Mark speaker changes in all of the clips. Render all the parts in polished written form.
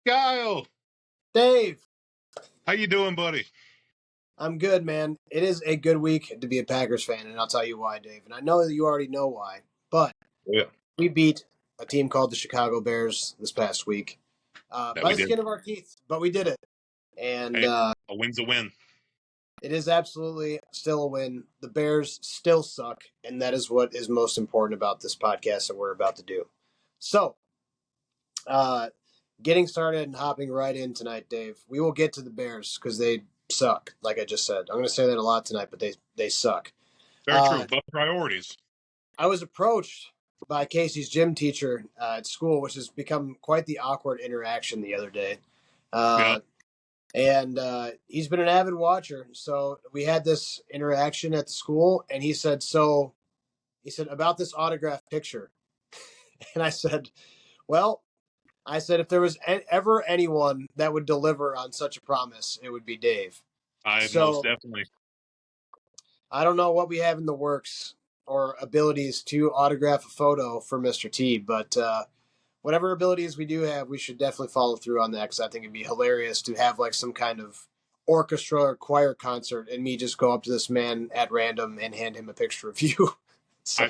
Speaker 1: Kyle,
Speaker 2: Dave,
Speaker 1: how you doing, buddy?
Speaker 2: I'm good, man. It is a good week to be a Packers fan, and I'll tell you why, Dave. And I know that you already know why, but
Speaker 1: Yeah,
Speaker 2: we beat a team called the Chicago Bears this past week
Speaker 1: that
Speaker 2: by
Speaker 1: we
Speaker 2: the
Speaker 1: did.
Speaker 2: skin of our teeth, but we did it. And
Speaker 1: Hey, a win's a win.
Speaker 2: it is absolutely still a win. The Bears still suck, and that is what is most important about this podcast that we're about to do. So, uh, getting started and hopping right in tonight, Dave. We will get to the Bears because they suck, like I just said. I'm going to say that a lot tonight, but they suck.
Speaker 1: Very true, but priorities.
Speaker 2: I was approached by Casey's gym teacher at school, which has become quite the awkward interaction the other day.
Speaker 1: Yeah,
Speaker 2: And he's been an avid watcher. So we had this interaction at the school, and he said, about this autograph picture. And well, I said, if there was ever anyone that would deliver on such a promise, it would be Dave.
Speaker 1: I most
Speaker 2: So
Speaker 1: definitely.
Speaker 2: I don't know what we have in the works or abilities to autograph a photo for Mr. T, but whatever abilities we do have, we should definitely follow through on that because I think it'd be hilarious to have like some kind of orchestra or choir concert and me just go up to this man at random and hand him a picture of you. So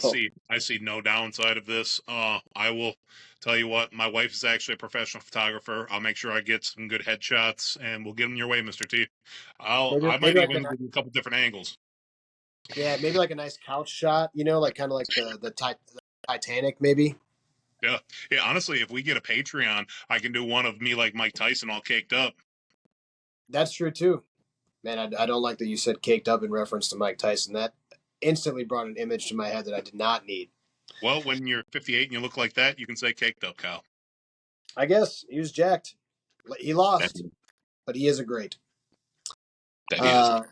Speaker 1: I see no downside of this. I will tell you what, my wife is actually a professional photographer. I'll make sure I get some good headshots, and we'll get them your way, Mister T.
Speaker 2: maybe
Speaker 1: I might
Speaker 2: maybe like
Speaker 1: even give you a couple different angles.
Speaker 2: maybe like a nice couch shot, like kind of like the Titanic, maybe.
Speaker 1: Yeah, yeah. Honestly, if we get a Patreon, I can do one of me like Mike Tyson, all caked up.
Speaker 2: That's true too. Man, I don't like that you said caked up in reference to Mike Tyson. That instantly brought an image to my head that I did not need.
Speaker 1: Well, when you're 58 and you look like that, you can say caked up, Kyle.
Speaker 2: I guess he was jacked. He
Speaker 1: That,
Speaker 2: lost, but he is a great.
Speaker 1: that he is.
Speaker 2: Uh,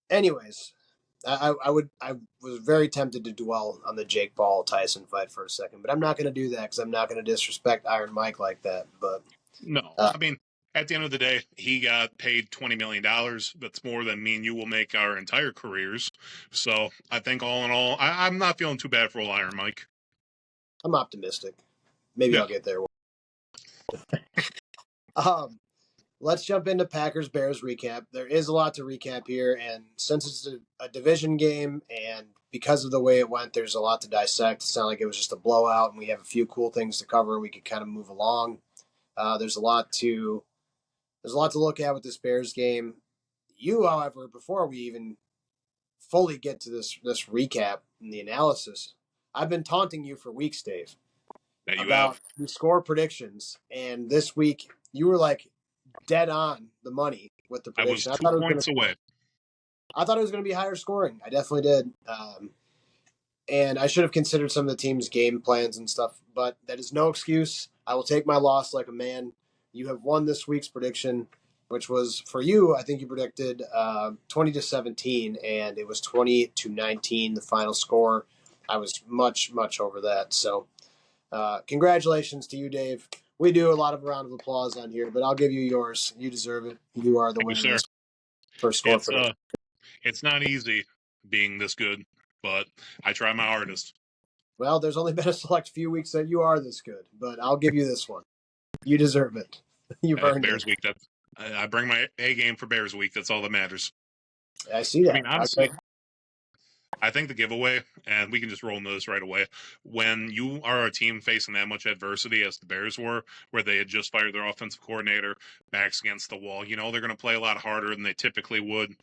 Speaker 2: anyways, I was very tempted to dwell on the Jake Paul Tyson fight for a second, but I'm not going to do that because I'm not going to disrespect Iron Mike like that. But
Speaker 1: No,
Speaker 2: uh,
Speaker 1: I mean, at the end of the day, he got paid $20 million. That's more than me and you will make our entire careers. So I think all in all, I'm not feeling too bad for old Iron Mike.
Speaker 2: I'm optimistic. Maybe
Speaker 1: Yeah,
Speaker 2: I'll get there. Um, let's jump into Packers Bears recap. There is a lot to recap here, and since it's a division game, and because of the way it went, there's a lot to dissect. It's not like it was just a blowout, and we have a few cool things to cover. We could kind of move along. There's a lot to look at with this Bears game. You, however, before we even fully get to this recap and the analysis, I've been taunting you for weeks, Dave,
Speaker 1: that you
Speaker 2: about
Speaker 1: have.
Speaker 2: the score predictions, and this week you were like dead on the money with the
Speaker 1: I was
Speaker 2: prediction.
Speaker 1: 2 points away.
Speaker 2: I thought it was going to be higher scoring. I definitely did. And I should have considered some of the team's game plans and stuff, but that is no excuse. I will take my loss like a man. You have won this week's prediction, which was for you. I think you predicted 20-17, and it was 20-19 the final score. I was much over that. So, congratulations to you, Dave. We do a lot of round of applause on here, but I'll give you yours. You deserve it. You are the
Speaker 1: Thank you,
Speaker 2: winner
Speaker 1: sir.
Speaker 2: this first score
Speaker 1: It's
Speaker 2: prediction.
Speaker 1: uh, it's not easy being this good, but I try my hardest.
Speaker 2: Well, there's only been a select few weeks that you are this good, but I'll give you this one. You deserve it. You've
Speaker 1: Hey,
Speaker 2: earned
Speaker 1: Bears
Speaker 2: it.
Speaker 1: week. I bring my A game for Bears week. That's all that matters.
Speaker 2: I see
Speaker 1: I
Speaker 2: that.
Speaker 1: mean, honestly, I think the giveaway, and we can just roll into this right away. When you are a team facing that much adversity as the Bears were, where they had just fired their offensive coordinator, backs against the wall, they're going to play a lot harder than they typically would.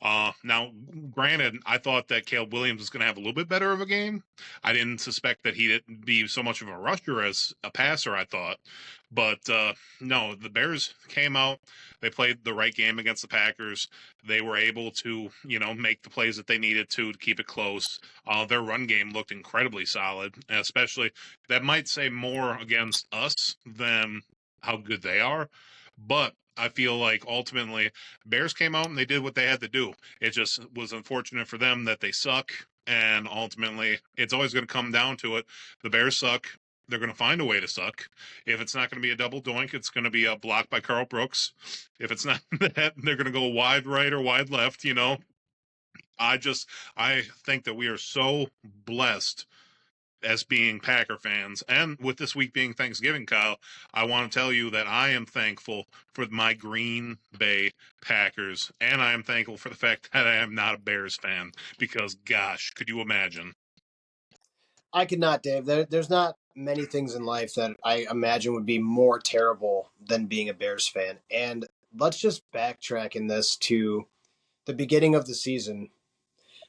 Speaker 1: Now, granted, I thought that Caleb Williams was going to have a little bit better of a game. I didn't suspect that he'd be so much of a rusher as a passer, I thought. But no, the Bears came out. They played the right game against the Packers. They were able to, make the plays that they needed to keep it close. Their run game looked incredibly solid, especially that might say more against us than how good they are. But I feel like ultimately Bears came out and they did what they had to do. It just was unfortunate for them that they suck. And ultimately, it's always going to come down to it. The Bears suck. They're going to find a way to suck. If it's not going to be a double doink, it's going to be a block by Carl Brooks. If it's not that, they're going to go wide right or wide left. I think that we are so blessed as being Packer fans. And with this week being Thanksgiving, Kyle, I want to tell you that I am thankful for my Green Bay Packers. And I am thankful for the fact that I am not a Bears fan because, gosh, could you imagine?
Speaker 2: I could not, Dave. There's not many things in life that I imagine would be more terrible than being a Bears fan. And let's just backtrack in this to the beginning of the season,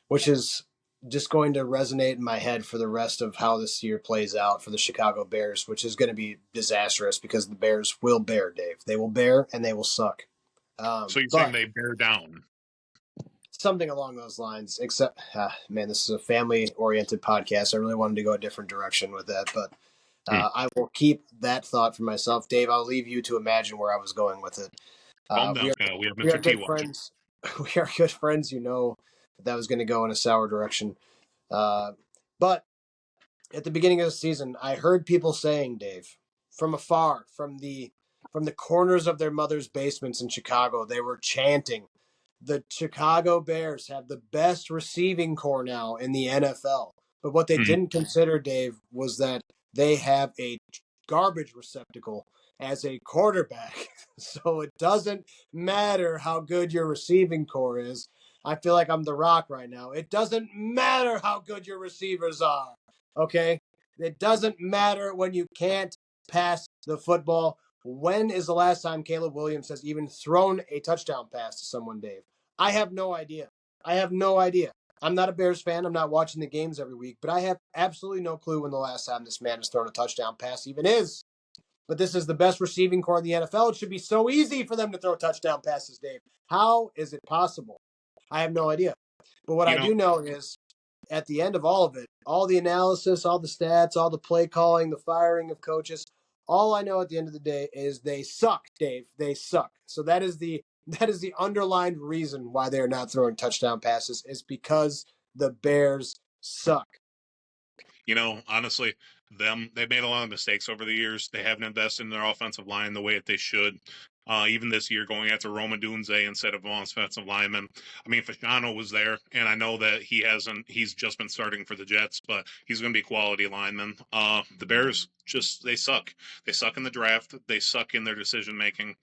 Speaker 2: which is just going to resonate in my head for the rest of how this year plays out for the Chicago Bears, which is going to be disastrous because the Bears will bear, Dave. They will bear and they will suck.
Speaker 1: So you're saying
Speaker 2: But
Speaker 1: they bear down?
Speaker 2: something along those lines, except, man, this is a family oriented podcast. I really wanted to go a different direction with that, but
Speaker 1: Hmm.
Speaker 2: I will keep that thought for myself. Dave, I'll leave you to imagine where I was going with it.
Speaker 1: Calm
Speaker 2: We
Speaker 1: down,
Speaker 2: are
Speaker 1: Kyle. We have
Speaker 2: we are
Speaker 1: Mr. Quay
Speaker 2: good
Speaker 1: Walker.
Speaker 2: friends. We are good friends. You know that was going to go in a sour direction. But at the beginning of the season, I heard people saying, Dave, from afar, from the corners of their mother's basements in Chicago, they were chanting, "The Chicago Bears have the best receiving core now in the NFL." But what they
Speaker 1: Hmm.
Speaker 2: didn't consider, Dave, was that they have a garbage receptacle as a quarterback. So it doesn't matter how good your receiving core is. I feel like I'm The Rock right now. It doesn't matter how good your receivers are. Okay? It doesn't matter when you can't pass the football. When is the last time Caleb Williams has even thrown a touchdown pass to someone, Dave? I have no idea. I have no idea. I'm not a Bears fan. I'm not watching the games every week, but I have absolutely no clue when the last time this man has thrown a touchdown pass even is. But this is the best receiving core in the NFL. It should be so easy for them to throw touchdown passes, Dave. How is it possible? I have no idea. But what
Speaker 1: You
Speaker 2: I
Speaker 1: know,
Speaker 2: do know is at the end of all of it, all the analysis, all the stats, all the play calling, the firing of coaches, all I know at the end of the day is they suck, Dave. They suck. So that is the underlined reason why they are not throwing touchdown passes is because the Bears suck.
Speaker 1: honestly, they've made a lot of mistakes over the years. They haven't invested in their offensive line the way that they should. Even this year, going after Roma Dunze instead of an offensive lineman. I mean, Fasciano was there, and I know that he hasn't. He's just been starting for the Jets, but he's going to be a quality lineman. The Bears just they suck. They suck in the draft. They suck in their decision making.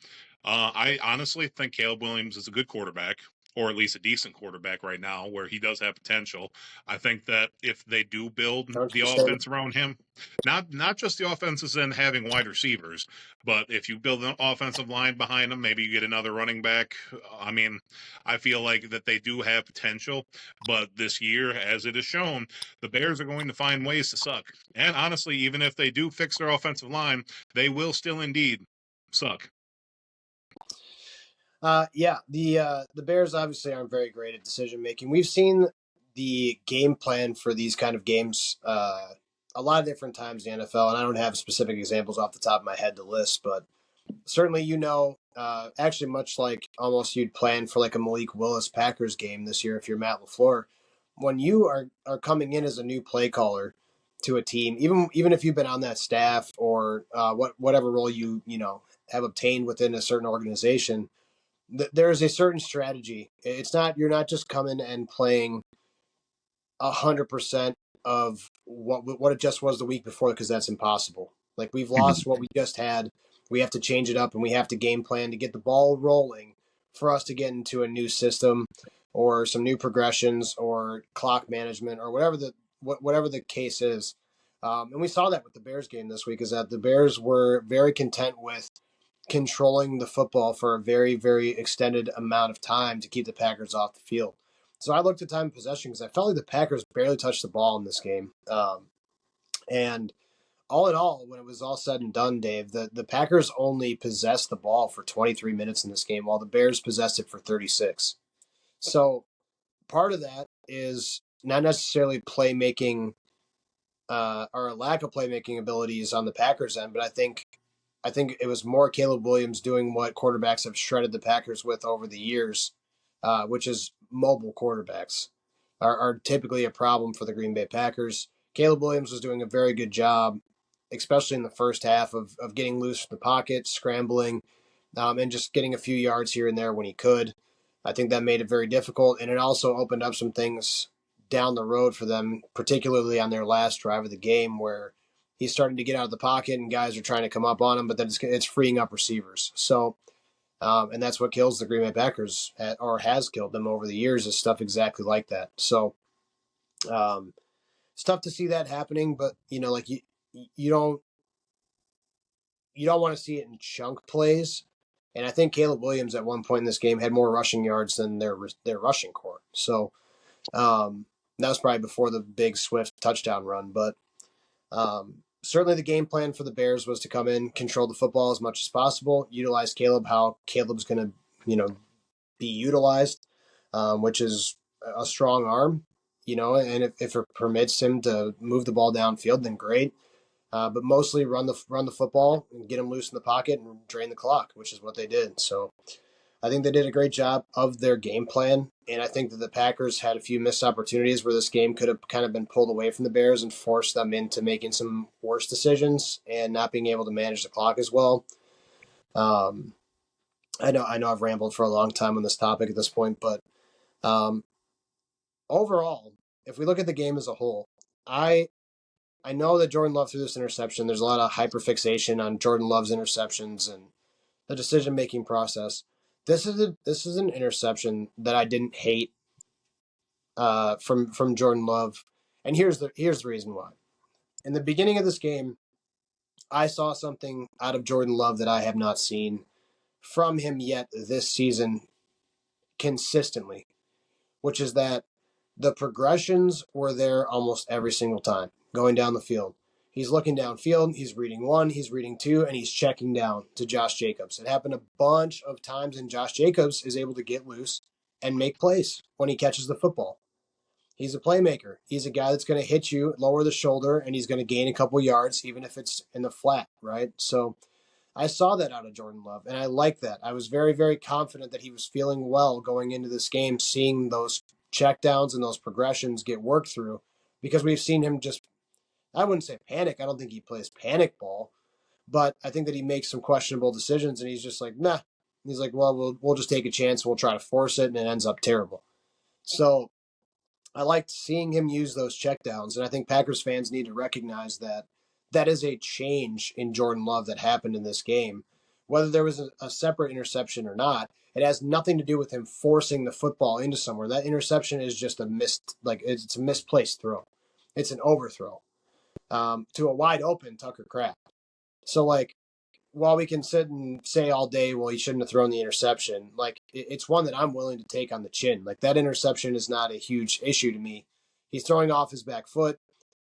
Speaker 1: I honestly think Caleb Williams is a good quarterback, or at least a decent quarterback right now, where he does have potential. I think that if they do build
Speaker 2: Don't
Speaker 1: the
Speaker 2: you say?
Speaker 1: offense around him, not just the offenses in having wide receivers, but if you build an offensive line behind him, maybe you get another running back. I mean, I feel like that they do have potential, but this year, as it is shown, the Bears are going to find ways to suck. And honestly, even if they do fix their offensive line, they will still indeed suck.
Speaker 2: Yeah, the Bears obviously aren't very great at decision making. We've seen the game plan for these kind of games a lot of different times in the NFL, and I don't have specific examples off the top of my head to list, but certainly actually much like almost you'd plan for like a Malik Willis Packers game this year if you're Matt LaFleur, when you are coming in as a new play caller to a team, even if you've been on that staff or whatever role you have obtained within a certain organization there is a certain strategy. It's not you're not just coming and playing 100% of what it just was the week before because that's impossible. Like we've lost what we just had. We have to change it up and we have to game plan to get the ball rolling for us to get into a new system or some new progressions or clock management or whatever the case is. And we saw that with the Bears game this week is that the Bears were very content with controlling the football for a very, very extended amount of time to keep the Packers off the field. So I looked at time of possession because I felt like the Packers barely touched the ball in this game. And all in all, when it was all said and done, Dave, the Packers only possessed the ball for 23 minutes in this game, while the Bears possessed it for 36. So part of that is not necessarily playmaking or a lack of playmaking abilities on the Packers end, but I think it was more Caleb Williams doing what quarterbacks have shredded the Packers with over the years, which is mobile quarterbacks are typically a problem for the Green Bay Packers. Caleb Williams was doing a very good job, especially in the first half of getting loose from the pocket, scrambling, and just getting a few yards here and there when he could. I think that made it very difficult, and it also opened up some things down the road for them, particularly on their last drive of the game, where he's starting to get out of the pocket and guys are trying to come up on him, but then it's freeing up receivers. So, and that's what kills the Green Bay Packers, or has killed them over the years, is stuff exactly like that. So, it's tough to see that happening, but like you don't want to see it in chunk plays. And I think Caleb Williams at one point in this game had more rushing yards than their rushing core. So that was probably before the big Swift touchdown run. But certainly the game plan for the Bears was to come in, control the football as much as possible, utilize Caleb how Caleb's going to be utilized, which is a strong arm. And if it permits him to move the ball downfield, then great. But mostly run the football and get them loose in the pocket and drain the clock, which is what they did. So I think they did a great job of their game plan, and I think that the Packers had a few missed opportunities where this game could have kind of been pulled away from the Bears and forced them into making some worse decisions and not being able to manage the clock as well. I know I've rambled for a long time on this topic at this point, but overall, if we look at the game as a whole, I know that Jordan Love threw this interception. There's a lot of hyperfixation on Jordan Love's interceptions and the decision-making process. This is an interception that I didn't hate from Jordan Love, and here's the reason why. In the beginning of this game, I saw something out of Jordan Love that I have not seen from him yet this season consistently, which is that the progressions were there almost every single time going down the field. He's looking downfield, he's reading one, he's reading two, and he's checking down to Josh Jacobs. It happened a bunch of times, and Josh Jacobs is able to get loose and make plays when he catches the football. He's a playmaker. He's a guy that's going to hit you, lower the shoulder, and he's going to gain a couple yards, even if it's in the flat, right? So I saw that out of Jordan Love, and I like that. I was very, very confident that he was feeling well going into this game, seeing those checkdowns and those progressions get worked through, because we've seen him just, I wouldn't say panic. I don't think he plays panic ball, but I think that he makes some questionable decisions, and he's just like, nah. He's like, well, we'll just take a chance. We'll try to force it, and it ends up terrible. So I liked seeing him use those checkdowns, and I think Packers fans need to recognize that that is a change in Jordan Love that happened in this game. Whether there was a separate interception or not, it has nothing to do with him forcing the football into somewhere. That interception is just it's a misplaced throw. It's an overthrow to a wide open Tucker Kraft. So while we can sit and say all day, well, he shouldn't have thrown the interception, it's one that I'm willing to take on the chin. Like, that interception is not a huge issue to me. He's throwing off his back foot.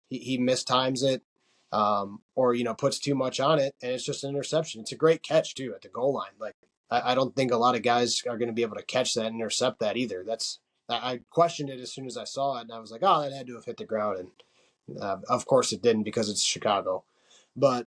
Speaker 2: He mistimes it, or, puts too much on it, and it's just an interception. It's a great catch, too, at the goal line. Like, I don't think a lot of guys are going to be able to catch that and intercept that either. I questioned it as soon as I saw it, and I was like, oh, that had to have hit the ground. And of course it didn't, because it's Chicago. But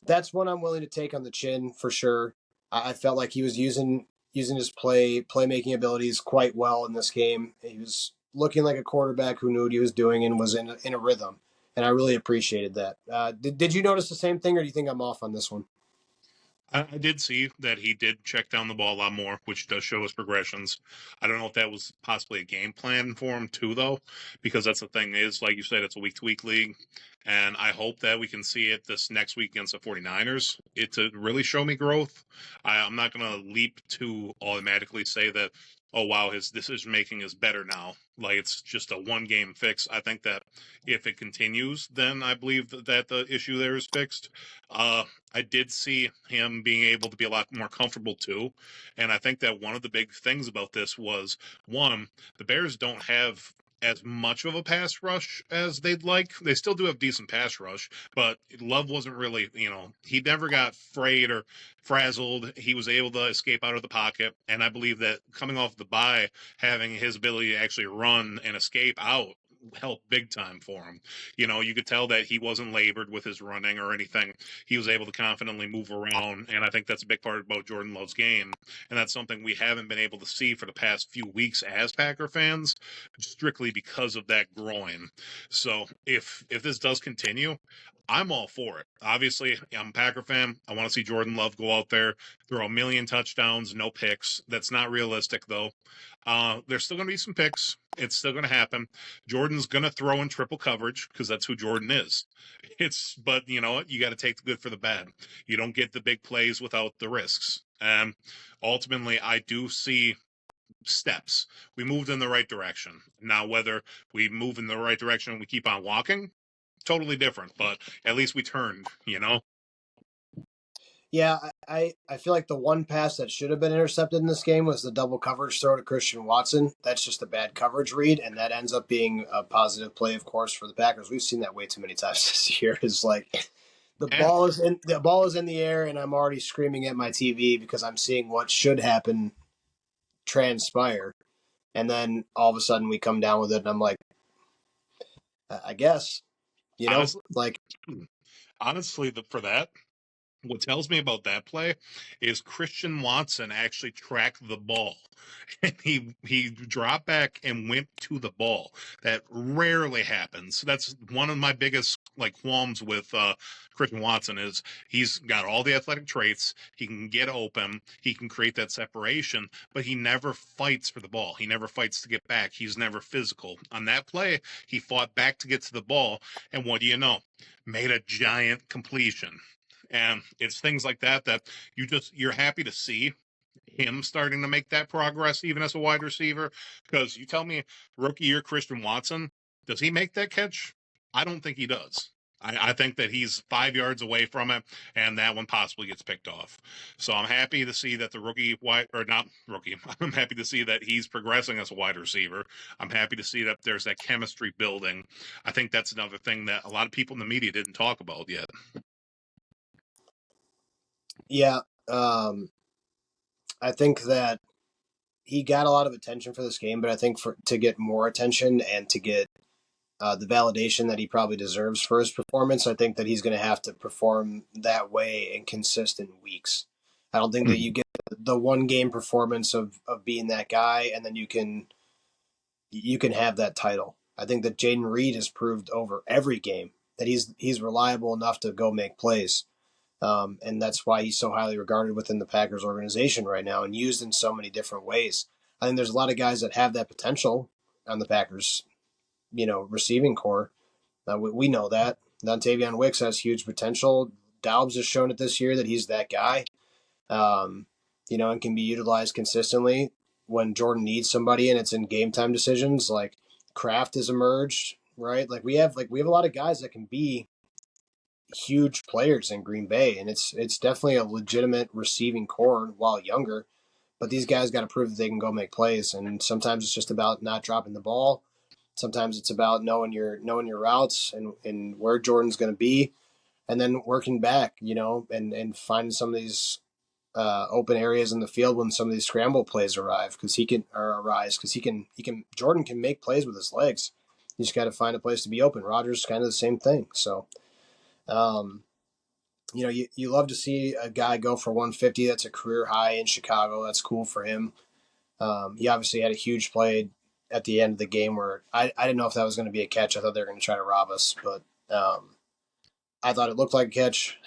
Speaker 2: that's one I'm willing to take on the chin for sure. I felt like he was using his playmaking abilities quite well in this game. He was looking like a quarterback who knew what he was doing and was in a rhythm, and I really appreciated that. Did you notice the same thing, or do you think I'm off on this one?
Speaker 1: I did see that he did check down the ball a lot more, which does show his progressions. I don't know if that was possibly a game plan for him too, though, because that's the thing is, like you said, it's a week-to-week league, and I hope that we can see it this next week against the 49ers. It to really show me growth. I'm not going to leap to automatically say that, oh, wow, his decision-making is better now. Like, it's just a one-game fix. I think that if it continues, then I believe that the issue there is fixed. I did see him being able to be a lot more comfortable too. And I think that one of the big things about this was one, the Bears don't have as much of a pass rush as they'd like. They still do have decent pass rush, but Love wasn't really, he never got frayed or frazzled. He was able to escape out of the pocket. And I believe that coming off the bye, having his ability to actually run and escape out helped big time for him. You could tell that he wasn't labored with his running or anything. He was able to confidently move around, and I think that's a big part about Jordan Love's game, and that's something we haven't been able to see for the past few weeks as Packer fans, strictly because of that groin. So if this does continue, I'm all for it. Obviously, I'm a Packer fan. I want to see Jordan Love go out there, throw a million touchdowns, no picks. That's not realistic, though. There's still going to be some picks. It's still going to happen. Jordan's going to throw in triple coverage because that's who Jordan is. But you know what? You got to take the good for the bad. You don't get the big plays without the risks. Ultimately, I do see steps. We moved in the right direction. Now, whether we move in the right direction and we keep on walking, totally different. But at least we turned, you know?
Speaker 2: Yeah, I feel like the one pass that should have been intercepted in this game was the double coverage throw to Christian Watson. That's just a bad coverage read, and that ends up being a positive play, of course, for the Packers. We've seen that way too many times this year. Is like
Speaker 1: Yeah.
Speaker 2: the ball is in the air, and I'm already screaming at my TV because I'm seeing what should happen transpire, and then all of a sudden we come down with it, and I'm like, I guess,
Speaker 1: Honestly,
Speaker 2: like
Speaker 1: honestly, for that, what tells me about that play is Christian Watson actually tracked the ball. And he dropped back and went to the ball. That rarely happens. That's one of my biggest like qualms with Christian Watson is he's got all the athletic traits. He can get open. He can create that separation, but he never fights for the ball. He never fights to get back. He's never physical. On that play, he fought back to get to the ball, and what do you know? Made a giant completion. And it's things like that that you're happy to see him starting to make that progress even as a wide receiver. Because you tell me rookie year Christian Watson, does he make that catch? I don't think he does. I think that he's 5 yards away from it, and that one possibly gets picked off. So I'm happy to see that the rookie wide or not rookie. I'm happy to see that he's progressing as a wide receiver. I'm happy to see that there's that chemistry building. I think that's another thing that a lot of people in the media didn't talk about yet.
Speaker 2: yeah. I think that he got a lot of attention for this game, but I think for to get more attention and to get the validation that he probably deserves for his performance, I think that he's going to have to perform that way in consistent weeks. I don't think that you get the one game performance of being that guy and then you can have that title. I think that Jaden Reed has proved over every game that he's reliable enough to go make plays. And that's why he's so highly regarded within the Packers organization right now and used in so many different ways. I think there's a lot of guys that have that potential on the Packers, receiving core. We know that. Dontavion Wicks has huge potential. Daubs has shown it this year that he's that guy, and can be utilized consistently when Jordan needs somebody and it's in game time decisions. Like Kraft has emerged, right? Like we have a lot of guys that can be huge players in Green Bay, and it's definitely a legitimate receiving core while younger. But these guys got to prove that they can go make plays, and sometimes it's just about not dropping the ball. Sometimes it's about knowing your routes and where Jordan's going to be, and then working back, and finding some of these open areas in the field when some of these scramble plays arise because he can Jordan can make plays with his legs. You just got to find a place to be open. Rodgers kind of the same thing. So um, you love to see a guy go for 150. That's a career high in Chicago. That's cool for him. He obviously had a huge play at the end of the game where I didn't know if that was going to be a catch. I thought they were going to try to rob us, but I thought it looked like a catch.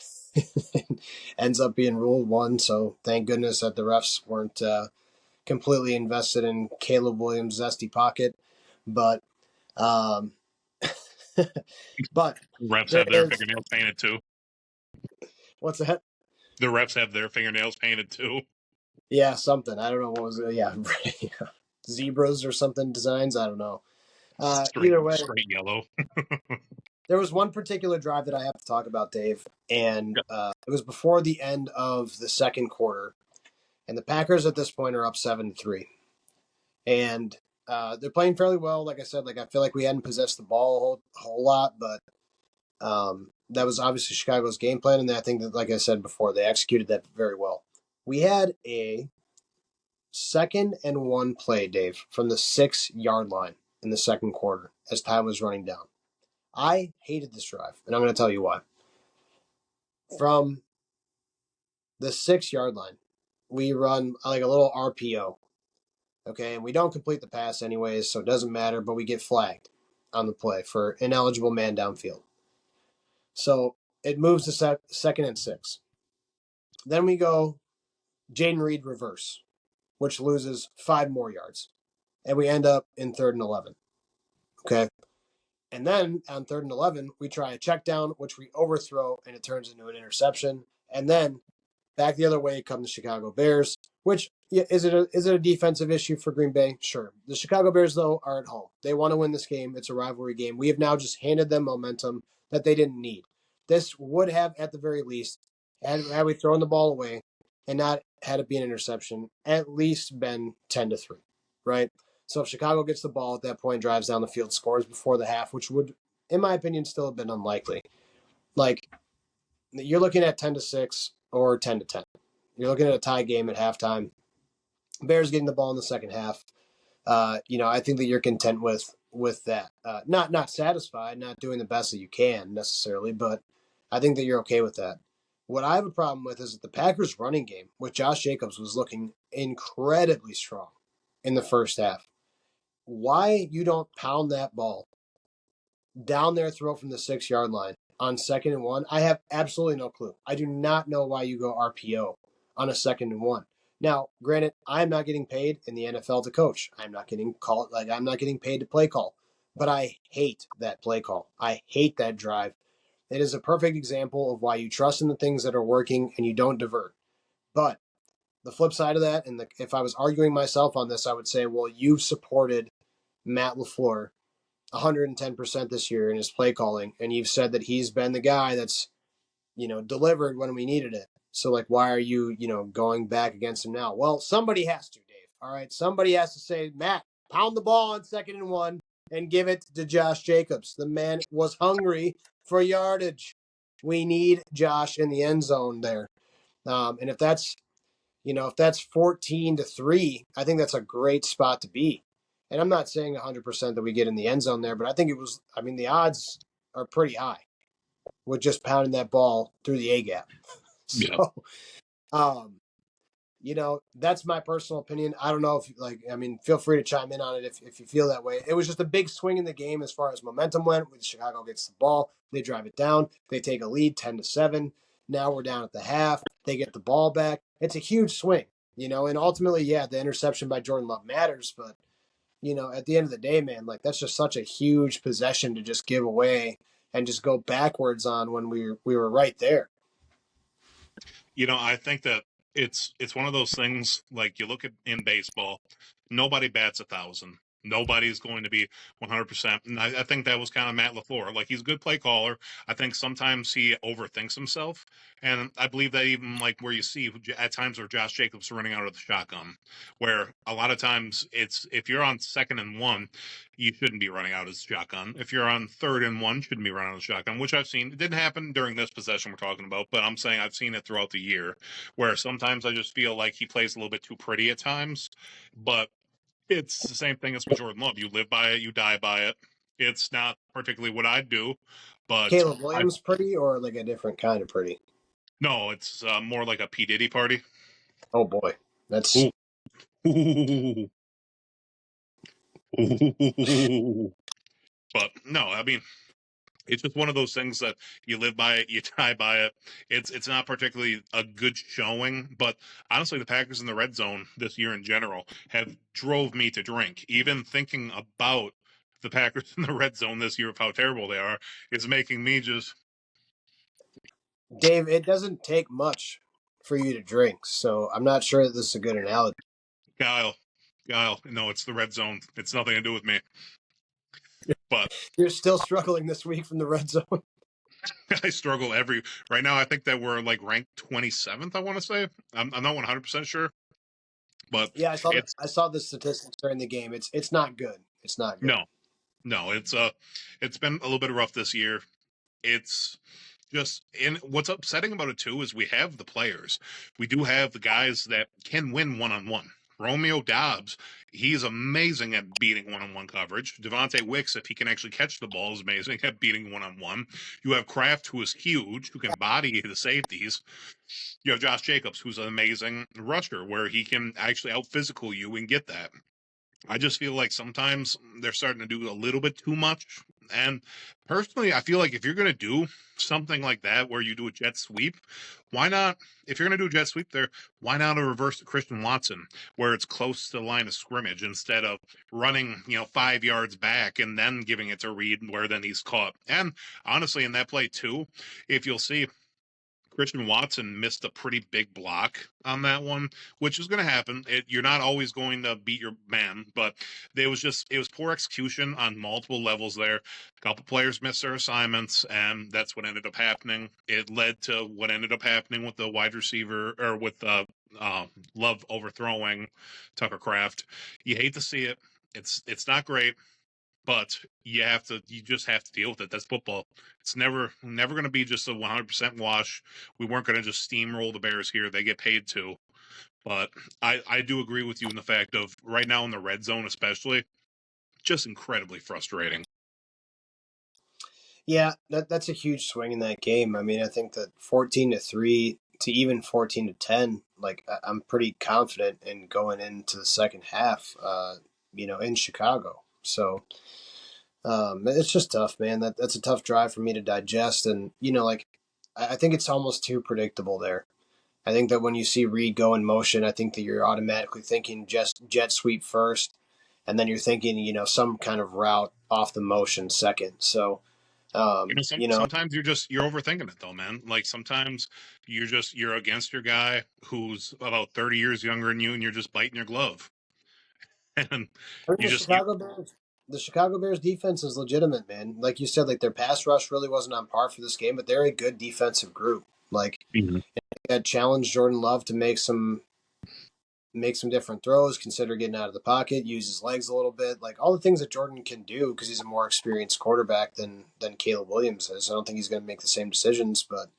Speaker 2: Ends up being ruled one, so thank goodness that the refs weren't completely invested in Caleb Williams' zesty pocket. But um, but
Speaker 1: Refs
Speaker 2: there
Speaker 1: have their
Speaker 2: is
Speaker 1: fingernails painted too.
Speaker 2: what's that?
Speaker 1: The refs have their fingernails painted too.
Speaker 2: Yeah, something. I don't know what was it. Yeah, zebras or something designs. I don't know.
Speaker 1: Straight,
Speaker 2: Either way,
Speaker 1: straight yellow.
Speaker 2: there was one particular drive that I have to talk about, Dave, and it was before the end of the second quarter, and the Packers at this point are up 7-3, and they're playing fairly well. Like I said, like I feel like we hadn't possessed the ball a whole lot, but that was obviously Chicago's game plan, and I think that, like I said before, they executed that very well. We had a 2nd and 1 play, Dave, from the 6-yard line in the second quarter as time was running down. I hated this drive, and I'm going to tell you why. From the 6-yard line, we run like a little RPO, okay, and we don't complete the pass anyways, so it doesn't matter, but we get flagged on the play for ineligible man downfield. So it moves to second and 6. Then we go Jaden Reed reverse, which loses 5 more yards. And we end up in third and 11. Okay. And then on third and 11, we try a check down, which we overthrow, and it turns into an interception. And then back the other way come the Chicago Bears, which yeah, is it a defensive issue for Green Bay? Sure. The Chicago Bears, though, are at home. They want to win this game. It's a rivalry game. We have now just handed them momentum that they didn't need. This would have, at the very least, had we thrown the ball away and not had it be an interception, at least been 10-3, right? So if Chicago gets the ball at that point, drives down the field, scores before the half, which would, in my opinion, still have been unlikely. Like, you're looking at 10-6 or 10-10. You're looking at a tie game at halftime. Bears getting the ball in the second half. I think that you're content with that. Not satisfied, not doing the best that you can necessarily, but I think that you're okay with that. What I have a problem with is that the Packers' running game with Josh Jacobs was looking incredibly strong in the first half. Why you don't pound that ball down their throat from the 6 yard line on second and one, I have absolutely no clue. I do not know why you go RPO on a second and one. Now, granted, I'm not getting paid in the NFL to coach. I'm not getting paid to play call. But I hate that play call. I hate that drive. It is a perfect example of why you trust in the things that are working and you don't divert. But the flip side of that, and if I was arguing myself on this, I would say, well, you've supported Matt LaFleur 110% this year in his play calling, and you've said that he's been the guy that's delivered when we needed it. So like, why are you going back against him now? Well, somebody has to, Dave. All right, somebody has to say, Matt, pound the ball on second and one and give it to Josh Jacobs. The man was hungry for yardage. We need Josh in the end zone there, and if that's 14-3, I think that's a great spot to be. And I'm not saying 100% that we get in the end zone there, but I think the odds are pretty high with just pounding that ball through the A gap.
Speaker 1: Yeah.
Speaker 2: So, um, that's my personal opinion. I don't know feel free to chime in on it if you feel that way. It was just a big swing in the game as far as momentum went. When Chicago gets the ball, they drive it down, they take a lead 10-7. Now we're down at the half. They get the ball back. It's a huge swing, and ultimately, yeah, the interception by Jordan Love matters, but at the end of the day, man, like that's just such a huge possession to just give away and just go backwards on when we were right there.
Speaker 1: I think that it's one of those things. Like you look at in baseball, nobody bats 1,000. Nobody's going to be 100%. And I think that was kind of Matt LaFleur. Like he's a good play caller. I think sometimes he overthinks himself, and I believe that even like where you see at times where Josh Jacobs running out of the shotgun, where a lot of times it's if you're on second and one, you shouldn't be running out of the shotgun. If you're on third and one, shouldn't be running out of the shotgun, which I've seen. It didn't happen during this possession we're talking about, but I'm saying I've seen it throughout the year where sometimes I just feel like he plays a little bit too pretty at times. But it's the same thing as with Jordan Love. You live by it, you die by it. It's not particularly what I'd do, but
Speaker 2: Caleb
Speaker 1: I
Speaker 2: Williams pretty or like a different kind of pretty?
Speaker 1: no, it's more like a P Diddy party.
Speaker 2: Oh boy, that's
Speaker 1: Ooh. Ooh. Ooh. But no, I mean it's just one of those things that you live by it, you die by it. It's not particularly a good showing, but honestly, the Packers in the red zone this year in general have drove me to drink. Even thinking about the Packers in the red zone this year of how terrible they are is making me just
Speaker 2: Dave. It doesn't take much for you to drink, so I'm not sure that this is a good analogy.
Speaker 1: Kyle, Kyle. No, it's the red zone. It's nothing to do with me. But
Speaker 2: You're still struggling this week from the red zone.
Speaker 1: I struggle every right now. I think that we're like ranked 27th. I want to say I'm not 100% sure, but
Speaker 2: Yeah,
Speaker 1: it's
Speaker 2: I saw the statistics during the game. It's not good. It's not good.
Speaker 1: no. No, it's been a little bit rough this year. It's just and what's upsetting about it too is we have the players. We do have the guys that can win one on one. Romeo Dobbs, he's amazing at beating one on one coverage. Devontae Wicks, if he can actually catch the ball, is amazing at beating one on one. You have Kraft, who is huge, who can body the safeties. You have Josh Jacobs, who's an amazing rusher, where he can actually out physical you and get that. I just feel like sometimes they're starting to do a little bit too much. And personally, I feel like if you're going to do something like that where you do a jet sweep, why not? If you're going to do a jet sweep there, why not a reverse to Christian Watson where it's close to the line of scrimmage instead of running, 5 yards back and then giving it to Reed where then he's caught. And honestly, in that play too, if you'll see, Christian Watson missed a pretty big block on that one, which is going to happen. You're not always going to beat your man, but it was poor execution on multiple levels there. A couple players missed their assignments, and that's what ended up happening. It led to what ended up happening with the wide receiver or with Love overthrowing Tucker Craft. You hate to see it. It's not great, but you just have to deal with it. That's football. It's never going to be just a 100% wash. We weren't going to just steamroll the Bears here. They get paid to. But I do agree with you in the fact of right now in the red zone, especially, just incredibly frustrating.
Speaker 2: Yeah, that's a huge swing in that game. I mean, I think that 14-3 to even 14-10, like I'm pretty confident in going into the second half, in Chicago. So it's just tough, man. That's a tough drive for me to digest, and like I think it's almost too predictable there. I think that when you see Reed go in motion, I think that you're automatically thinking just jet sweep first, and then you're thinking some kind of route off the motion second. So
Speaker 1: Sometimes you're overthinking it though, man. Like sometimes you're against your guy who's about 30 years younger than you, and you're just biting your glove, and
Speaker 2: I mean,
Speaker 1: you just you.
Speaker 2: The Chicago Bears defense is legitimate, man. Like you said, like their pass rush really wasn't on par for this game, but they're a good defensive group. Like
Speaker 1: Mhm.
Speaker 2: that challenged Jordan Love to make some different throws, consider getting out of the pocket, use his legs a little bit, like all the things that Jordan can do because he's a more experienced quarterback than Caleb Williams is. I don't think he's going to make the same decisions, but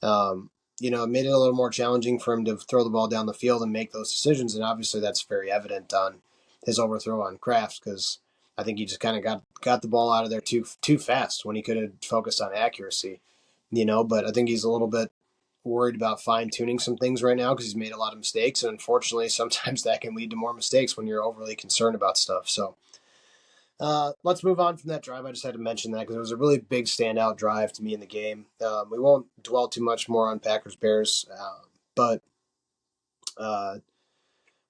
Speaker 2: it made it a little more challenging for him to throw the ball down the field and make those decisions. And obviously, that's very evident on his overthrow on Kraft because I think he just kind of got the ball out of there too fast when he could have focused on accuracy. But I think he's a little bit worried about fine tuning some things right now because he's made a lot of mistakes, and unfortunately, sometimes that can lead to more mistakes when you're overly concerned about stuff. So let's move on from that drive. I just had to mention that because it was a really big standout drive to me in the game. We won't dwell too much more on Packers Bears, but uh,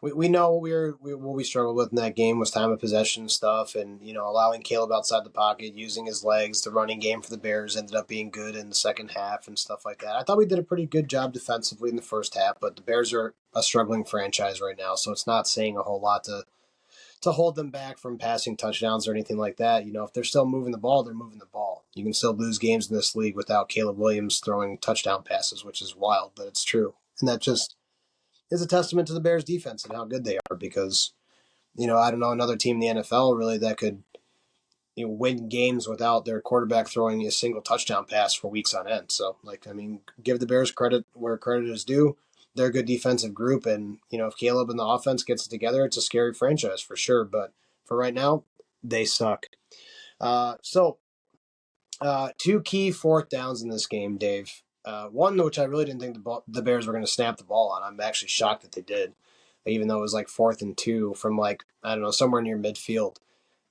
Speaker 2: we know what we struggled with in that game was time of possession stuff, and allowing Caleb outside the pocket, using his legs. The running game for the Bears ended up being good in the second half and stuff like that. I thought we did a pretty good job defensively in the first half, but the Bears are a struggling franchise right now, so it's not saying a whole lot to hold them back from passing touchdowns or anything like that. If they're still moving the ball, they're moving the ball. You can still lose games in this league without Caleb Williams throwing touchdown passes, which is wild, but it's true. And that just is a testament to the Bears defense and how good they are because, I don't know another team in the NFL really that could win games without their quarterback throwing a single touchdown pass for weeks on end. So, give the Bears credit where credit is due. They're a good defensive group, and if Caleb and the offense gets it together, it's a scary franchise for sure. But for right now, they suck. Two key fourth downs in this game, Dave. One which I really didn't think the Bears were going to snap the ball on. I'm actually shocked that they did, even though it was like 4th and 2 from I don't know, somewhere near midfield.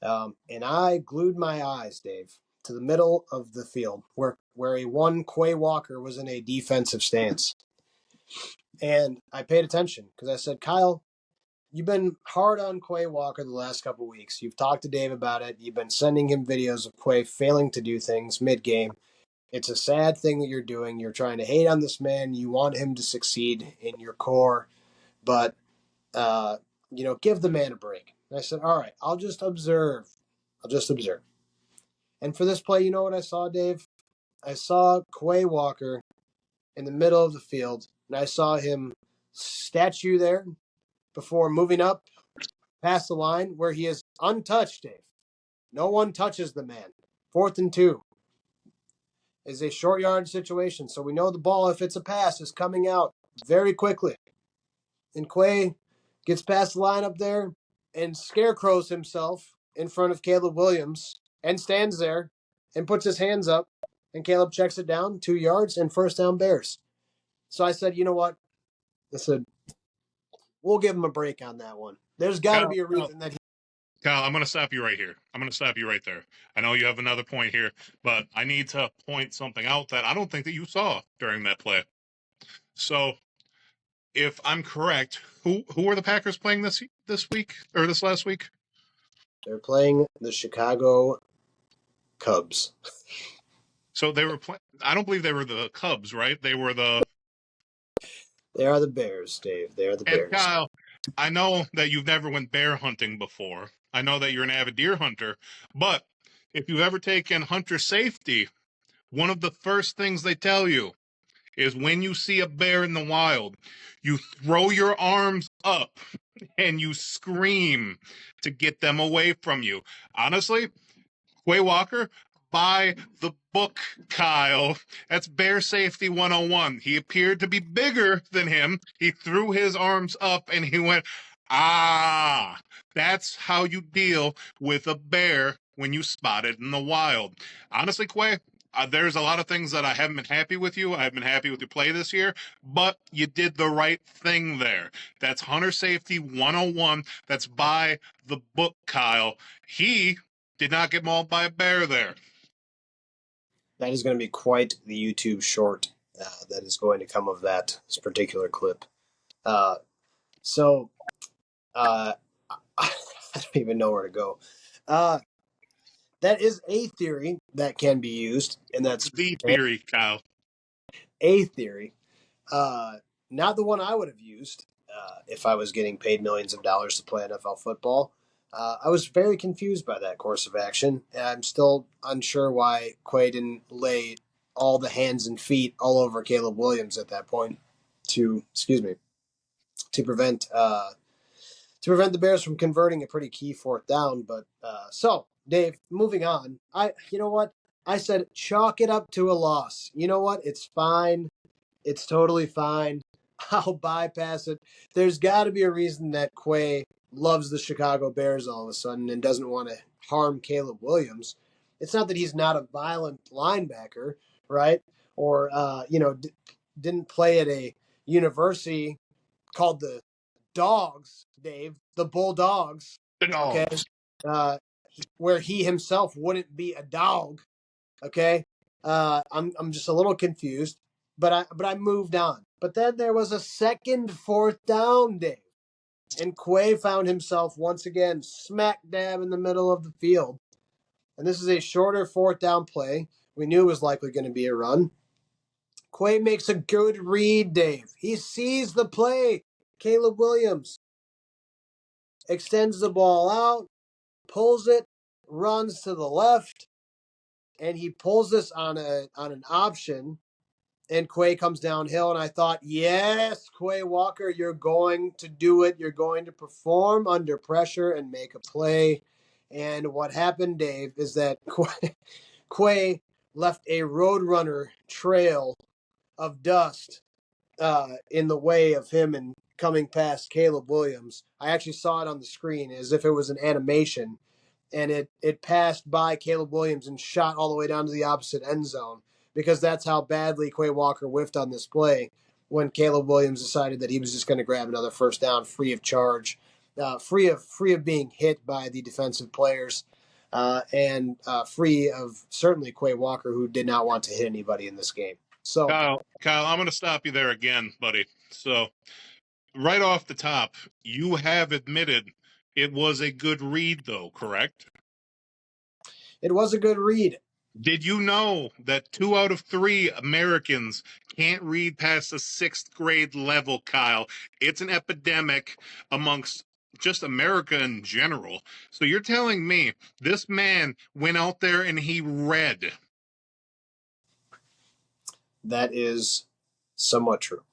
Speaker 2: And I glued my eyes, Dave, to the middle of the field where a one Quay Walker was in a defensive stance. And I paid attention because I said, Kyle, you've been hard on Quay Walker the last couple of weeks. You've talked to Dave about it. You've been sending him videos of Quay failing to do things mid-game. It's a sad thing that you're doing. You're trying to hate on this man. You want him to succeed in your core, but give the man a break. And I said, all right, I'll just observe. I'll just observe. And for this play, you know what I saw, Dave? I saw Quay Walker in the middle of the field, and I saw him statue there before moving up past the line where he is untouched, Dave. No one touches the man. 4th and 2 is a short yard situation, so we know the ball, if it's a pass, is coming out very quickly. And Quay gets past the line up there and scarecrows himself in front of Caleb Williams and stands there and puts his hands up, and Caleb checks it down 2 yards and first down Bears. So I said, you know what? I said, we'll give him a break on that one. There's got to
Speaker 1: Kyle,
Speaker 2: be a
Speaker 1: Kyle,
Speaker 2: reason that
Speaker 1: Kyle, I'm going to stop you right here. I'm going to stop you right there. I know you have another point here, but I need to point something out that I don't think that you saw during that play. So, if I'm correct, who are the Packers playing this week or this last week?
Speaker 2: They're playing the Chicago Cubs.
Speaker 1: So they were playing. I don't believe they were the Cubs, right? They were the.
Speaker 2: They are the Bears, Dave. They are the
Speaker 1: And
Speaker 2: Bears.
Speaker 1: Kyle, I know that you've never went bear hunting before. I know that you're an avid deer hunter, but if you've ever taken hunter safety, one of the first things they tell you is when you see a bear in the wild, you throw your arms up and you scream to get them away from you. Honestly, Quay Walker, by the book, Kyle. That's Bear Safety 101. He appeared to be bigger than him. He threw his arms up and he went, ah. That's how you deal with a bear when you spot it in the wild. Honestly, Quay, there's a lot of things that I haven't been happy with you. I haven't been happy with your play this year, but you did the right thing there. That's Hunter Safety 101. That's by the book, Kyle. He did not get mauled by a bear there.
Speaker 2: That is going to be quite the YouTube short that is going to come of that particular clip. Uh, so I don't even know where to go. Uh, that is a theory that can be used, and that's
Speaker 1: The theory, Kyle.
Speaker 2: a theory. Uh, Not the one I would have used if I was getting paid millions of dollars to play NFL football. I was very confused by that course of action, and I'm still unsure why Quay didn't lay all the hands and feet all over Caleb Williams at that point to prevent the Bears from converting a pretty key fourth down. But so, Dave, moving on. You know what? I said chalk it up to a loss. You know what? It's fine. It's totally fine. I'll bypass it. There's got to be a reason that Quay loves the Chicago Bears all of a sudden and doesn't want to harm Caleb Williams. It's not that he's not a violent linebacker, right? Or didn't play at a university called the Dogs, Dave, the Bulldogs.
Speaker 1: The
Speaker 2: Okay,
Speaker 1: dogs.
Speaker 2: where he himself wouldn't be a dog. Okay, I'm just a little confused, but I moved on. But then there was a second fourth down, Dave, and Quay found himself once again smack dab in the middle of the field. And this is a shorter fourth down play. We knew it was likely going to be a run. Quay makes a good read, Dave. He sees the play. Caleb Williams extends the ball out, pulls it, runs to the left, and he pulls this on an option. And Quay comes downhill, and I thought, yes, Quay Walker, you're going to do it. You're going to perform under pressure and make a play. And what happened, Dave, is that Quay left a Roadrunner trail of dust in the way of him and coming past Caleb Williams. I actually saw it on the screen as if it was an animation, and it passed by Caleb Williams and shot all the way down to the opposite end zone because that's how badly Quay Walker whiffed on this play when Caleb Williams decided that he was just going to grab another first down free of charge, free of being hit by the defensive players. And free of certainly Quay Walker, who did not want to hit anybody in this game. So
Speaker 1: Kyle, I'm going to stop you there again, buddy. So, right off the top, you have admitted it was a good read, though, correct?
Speaker 2: it was a good read.
Speaker 1: Did you know that 2 out of 3 Americans can't read past the 6th grade level, Kyle? It's an epidemic amongst just America in general. So you're telling me this man went out there and he read.
Speaker 2: That is somewhat true.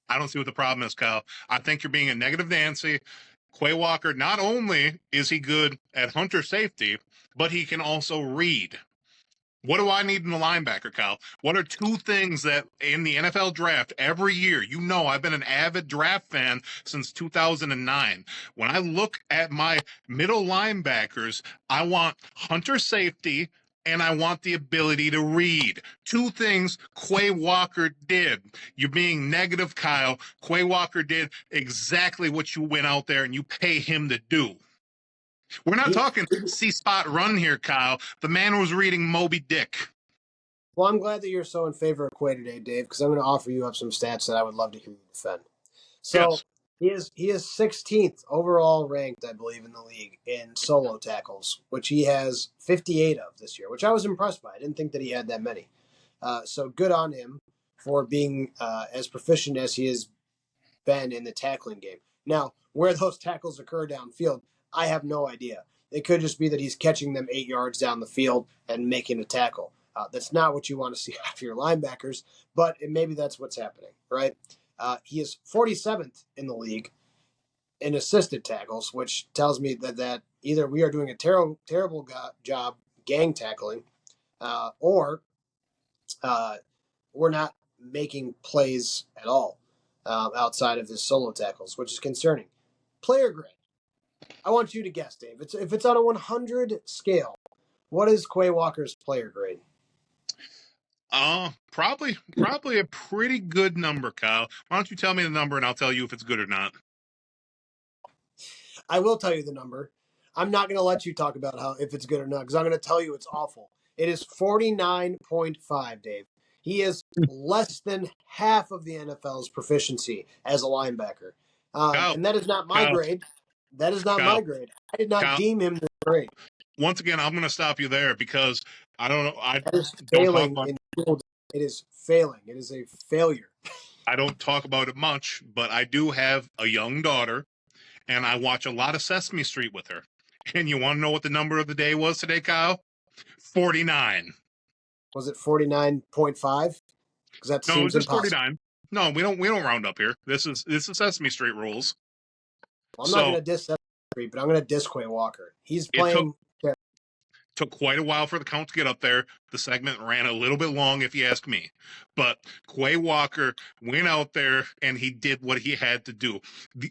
Speaker 1: I don't see what the problem is, Kyle. I think you're being a negative Nancy. Quay Walker, not only is he good at hunter safety, but he can also read. What do I need in a linebacker, Kyle? What are 2 things that in the NFL draft every year? You know, I've been an avid draft fan since 2009. When I look at my middle linebackers, I want hunter safety and I want the ability to read. Two things Quay Walker did. You're being negative, Kyle. Quay Walker did exactly what you went out there and you pay him to do. We're not
Speaker 2: He,
Speaker 1: talking C spot run here, Kyle. The man was reading Moby Dick.
Speaker 2: well, I'm glad that you're so in favor of Quay today, Dave, because I'm going to offer you up some stats that I would love to hear you defend. So
Speaker 1: Yes.
Speaker 2: he is 16th overall ranked, I believe, in the league in solo tackles, which he has 58 of this year, which I was impressed by. I didn't think that he had that many. So good on him for being as proficient as he has been in the tackling game. Now, where those tackles occur downfield, I have no idea. It could just be that he's catching them 8 yards down the field and making a tackle. That's not what you want to see out of your linebackers, but maybe that's what's happening, right? He is 47th in the league in assisted tackles, which tells me that either we are doing a terrible job gang tackling, or uh, we're not making plays at all outside of his solo tackles, which is concerning. Player grade. I want you to guess, Dave. If it's on a 100 scale, what is Quay Walker's player grade?
Speaker 1: Probably a pretty good number, Kyle. Why don't you tell me the number and I'll tell you if it's good or not.
Speaker 2: I will tell you the number. I'm not going to let you talk about how if it's good or not because I'm going to tell you it's awful. It is 49.5, Dave. He is less than half of the NFL's proficiency as a linebacker.
Speaker 1: Kyle,
Speaker 2: And that is not my
Speaker 1: Kyle,
Speaker 2: grade. That is not
Speaker 1: Kyle,
Speaker 2: my grade. I did not
Speaker 1: Kyle.
Speaker 2: deem him this great.
Speaker 1: Once again, I'm going to stop you there because I don't know. I
Speaker 2: That is
Speaker 1: don't talk
Speaker 2: failing
Speaker 1: about.
Speaker 2: in school. It is failing. It is a failure.
Speaker 1: I don't talk about it much, but I do have a young daughter, and I watch a lot of Sesame Street with her. And you want to know what the number of the day was today, Kyle? 49.
Speaker 2: Was it 49.5? Because that
Speaker 1: No, it was
Speaker 2: seems
Speaker 1: just
Speaker 2: impossible.
Speaker 1: 49. No, we don't round up here. This is Sesame Street rules.
Speaker 2: Well, I'm not going
Speaker 1: So
Speaker 2: to diss that, but I'm going to diss Quay Walker. He's
Speaker 1: it took
Speaker 2: playing.
Speaker 1: took quite a while for the count to get up there. The segment ran a little bit long, if you ask me. But Quay Walker went out there and he did what he had to do.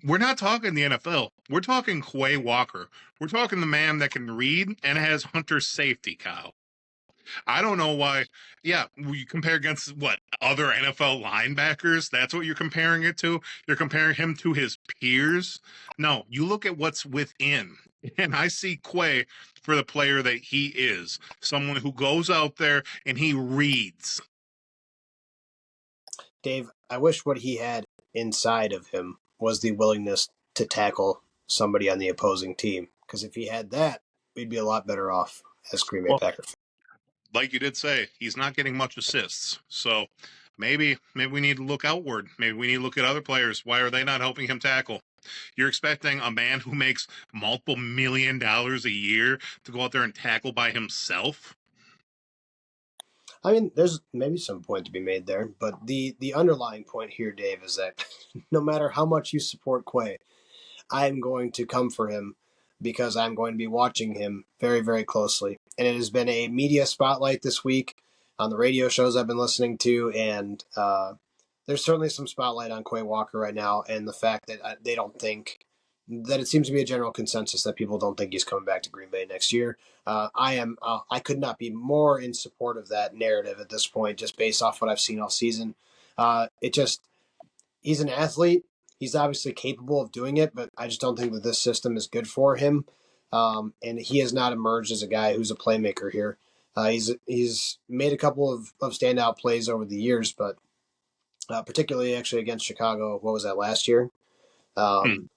Speaker 1: We're not talking the NFL. We're talking Quay Walker. We're talking the man that can read and has hunter safety, Kyle. I don't know why. Yeah, we compare against what other NFL linebackers. That's what you're comparing it to. You're comparing him to his peers. No, you look at what's within, and I see Quay for the player that he is, someone who goes out there and he reads.
Speaker 2: Dave, I wish what he had inside of him was the willingness to tackle somebody on the opposing team. Because if he had that, we'd be a lot better off as Green Bay
Speaker 1: Well,
Speaker 2: Packers.
Speaker 1: like you did say, he's not getting much assists. So maybe we need to look outward. Maybe we need to look at other players. Why are they not helping him tackle? You're expecting a man who makes multiple $1 million a year to go out there and tackle by himself?
Speaker 2: I mean, there's maybe some point to be made there, but the underlying point here, Dave, is that no matter how much you support Quay, I'm going to come for him because I'm going to be watching him very, very closely. And it has been a media spotlight this week on the radio shows I've been listening to, and there's certainly some spotlight on Quay Walker right now, and the fact that they don't think that it seems to be a general consensus that people don't think he's coming back to Green Bay next year. I am. I could not be more in support of that narrative at this point, just based off what I've seen all season. It just he's an athlete. He's obviously capable of doing it, but I just don't think that this system is good for him. And he has not emerged as a guy who's a playmaker here. He's made a couple of standout plays over the years, but particularly actually against Chicago. What was that last year? Um,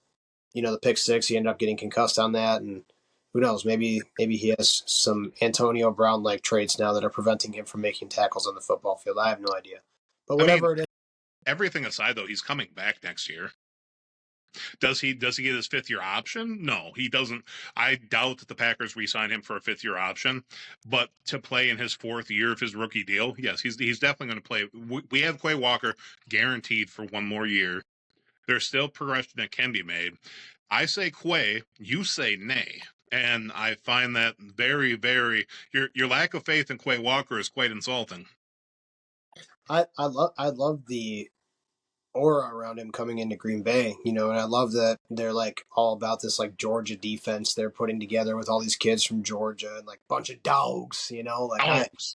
Speaker 1: Hmm.
Speaker 2: the pick six. He ended up getting concussed on that, and who knows? Maybe he has some Antonio Brown like traits now that are preventing him from making tackles on the football field. I have no idea, but
Speaker 1: I mean,
Speaker 2: whatever it is.
Speaker 1: everything aside, though, he's coming back next year. Does he get his 5th year option? No, he doesn't. I doubt that the Packers re-sign him for a 5th year option. But to play in his 4th year of his rookie deal, yes, he's definitely going to play. We have Quay Walker guaranteed for 1 more year. There's still progression that can be made. I say Quay, you say nay. And I find that very, very your lack of faith in Quay Walker is quite insulting.
Speaker 2: I love the aura around him coming into Green Bay, and I love that they're like all about this like Georgia defense they're putting together with all these kids from Georgia and like bunch of dogs, like I
Speaker 1: Dogs.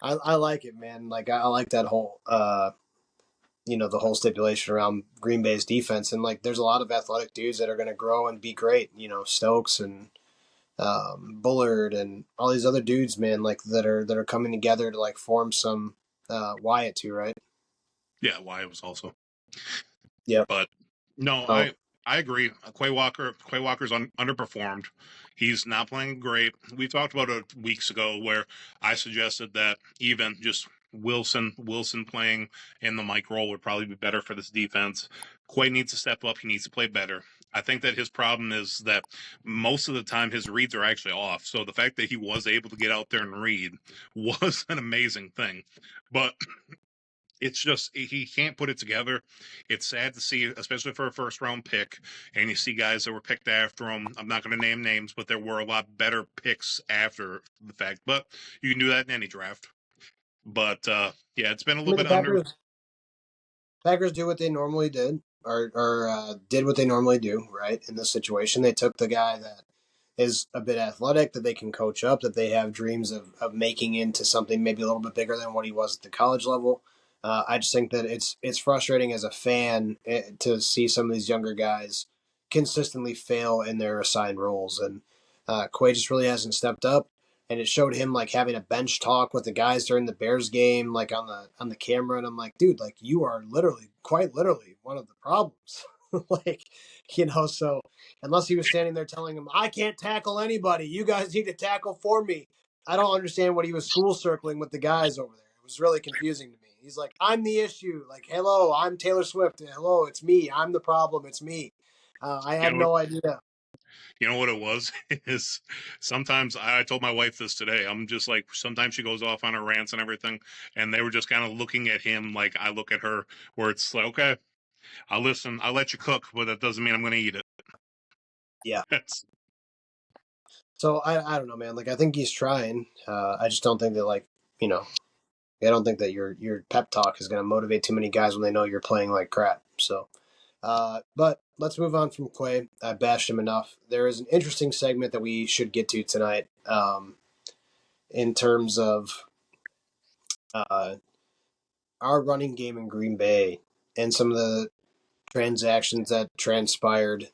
Speaker 2: I like it, man. Like I like that whole the whole stipulation around Green Bay's defense, and like there's a lot of athletic dudes that are going to grow and be great, Stokes and Bullard and all these other dudes, man, like that are coming together to like form some Wyatt too, right?
Speaker 1: Yeah, Wyatt was also.
Speaker 2: Yep.
Speaker 1: But no,
Speaker 2: Oh,
Speaker 1: I agree. Quay Walker's underperformed. He's not playing great. We talked about it weeks ago where I suggested that even just Wilson playing in the Mike role would probably be better for this defense. Quay needs to step up. He needs to play better. I think that his problem is that most of the time his reads are actually off. So the fact that he was able to get out there and read was an amazing thing. But it's just he can't put it together. It's sad to see, especially for a first round pick. And you see guys that were picked after him. I'm not going to name names, but there were a lot better picks after the fact. But you can do that in any draft. But yeah, it's been a
Speaker 2: I
Speaker 1: little
Speaker 2: mean, the
Speaker 1: bit under.
Speaker 2: Packers do what they normally did, or did what they normally do, right? In this situation, they took the guy that is a bit athletic, that they can coach up, that they have dreams of making into something maybe a little bit bigger than what he was at the college level. I just think that it's frustrating as a fan to see some of these younger guys consistently fail in their assigned roles, and Quay just really hasn't stepped up. And it showed him like having a bench talk with the guys during the Bears game, like on the camera, and I'm like, dude, like you are literally, quite literally, one of the problems. like, so unless he was standing there telling him, I can't tackle anybody. You guys need to tackle for me. I don't understand what he was school circling with the guys over there. It was really confusing to me. He's like, I'm the issue. Like, hello, I'm Taylor Swift. Hello, it's me. I'm the problem. It's me. I
Speaker 1: You
Speaker 2: have
Speaker 1: know,
Speaker 2: no idea.
Speaker 1: you know what it was is sometimes I told my wife this today. I'm just like sometimes she goes off on her rants and everything, and they were just kind of looking at him like I look at her, where it's like, okay, I'll listen, I'll let you cook, but that doesn't mean I'm going to eat it.
Speaker 2: Yeah.
Speaker 1: That's
Speaker 2: So I don't know, man. Like I think he's trying. I just don't think that I don't think that your pep talk is going to motivate too many guys when they know you're playing like crap. So, but let's move on from Quay. I bashed him enough. There is an interesting segment that we should get to tonight, in terms of uh, our running game in Green Bay and some of the transactions that transpired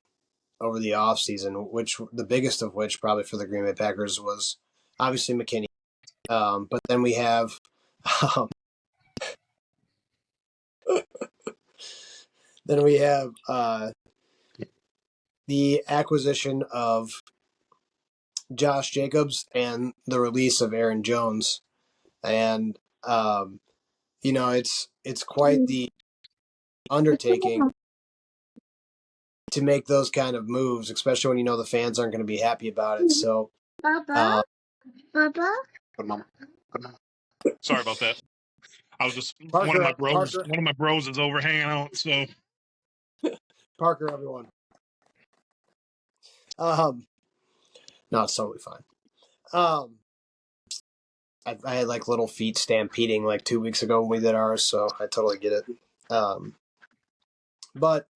Speaker 2: over the offseason, which the biggest of which probably for the Green Bay Packers was obviously McKinney. But then we have um, then we have the acquisition of Josh Jacobs and the release of Aaron Jones, and it's quite the undertaking to make those kind of moves, especially when the fans aren't going to be happy about it. So,
Speaker 3: Papa, Papa.
Speaker 1: good mama. Good mama. Sorry about that. I was just
Speaker 2: Parker, Parker,
Speaker 1: one of my bros is over hanging out, so
Speaker 2: Parker, everyone. Um, no, it's totally fine. I had like little feet stampeding like 2 weeks ago when we did ours, so I totally get it. But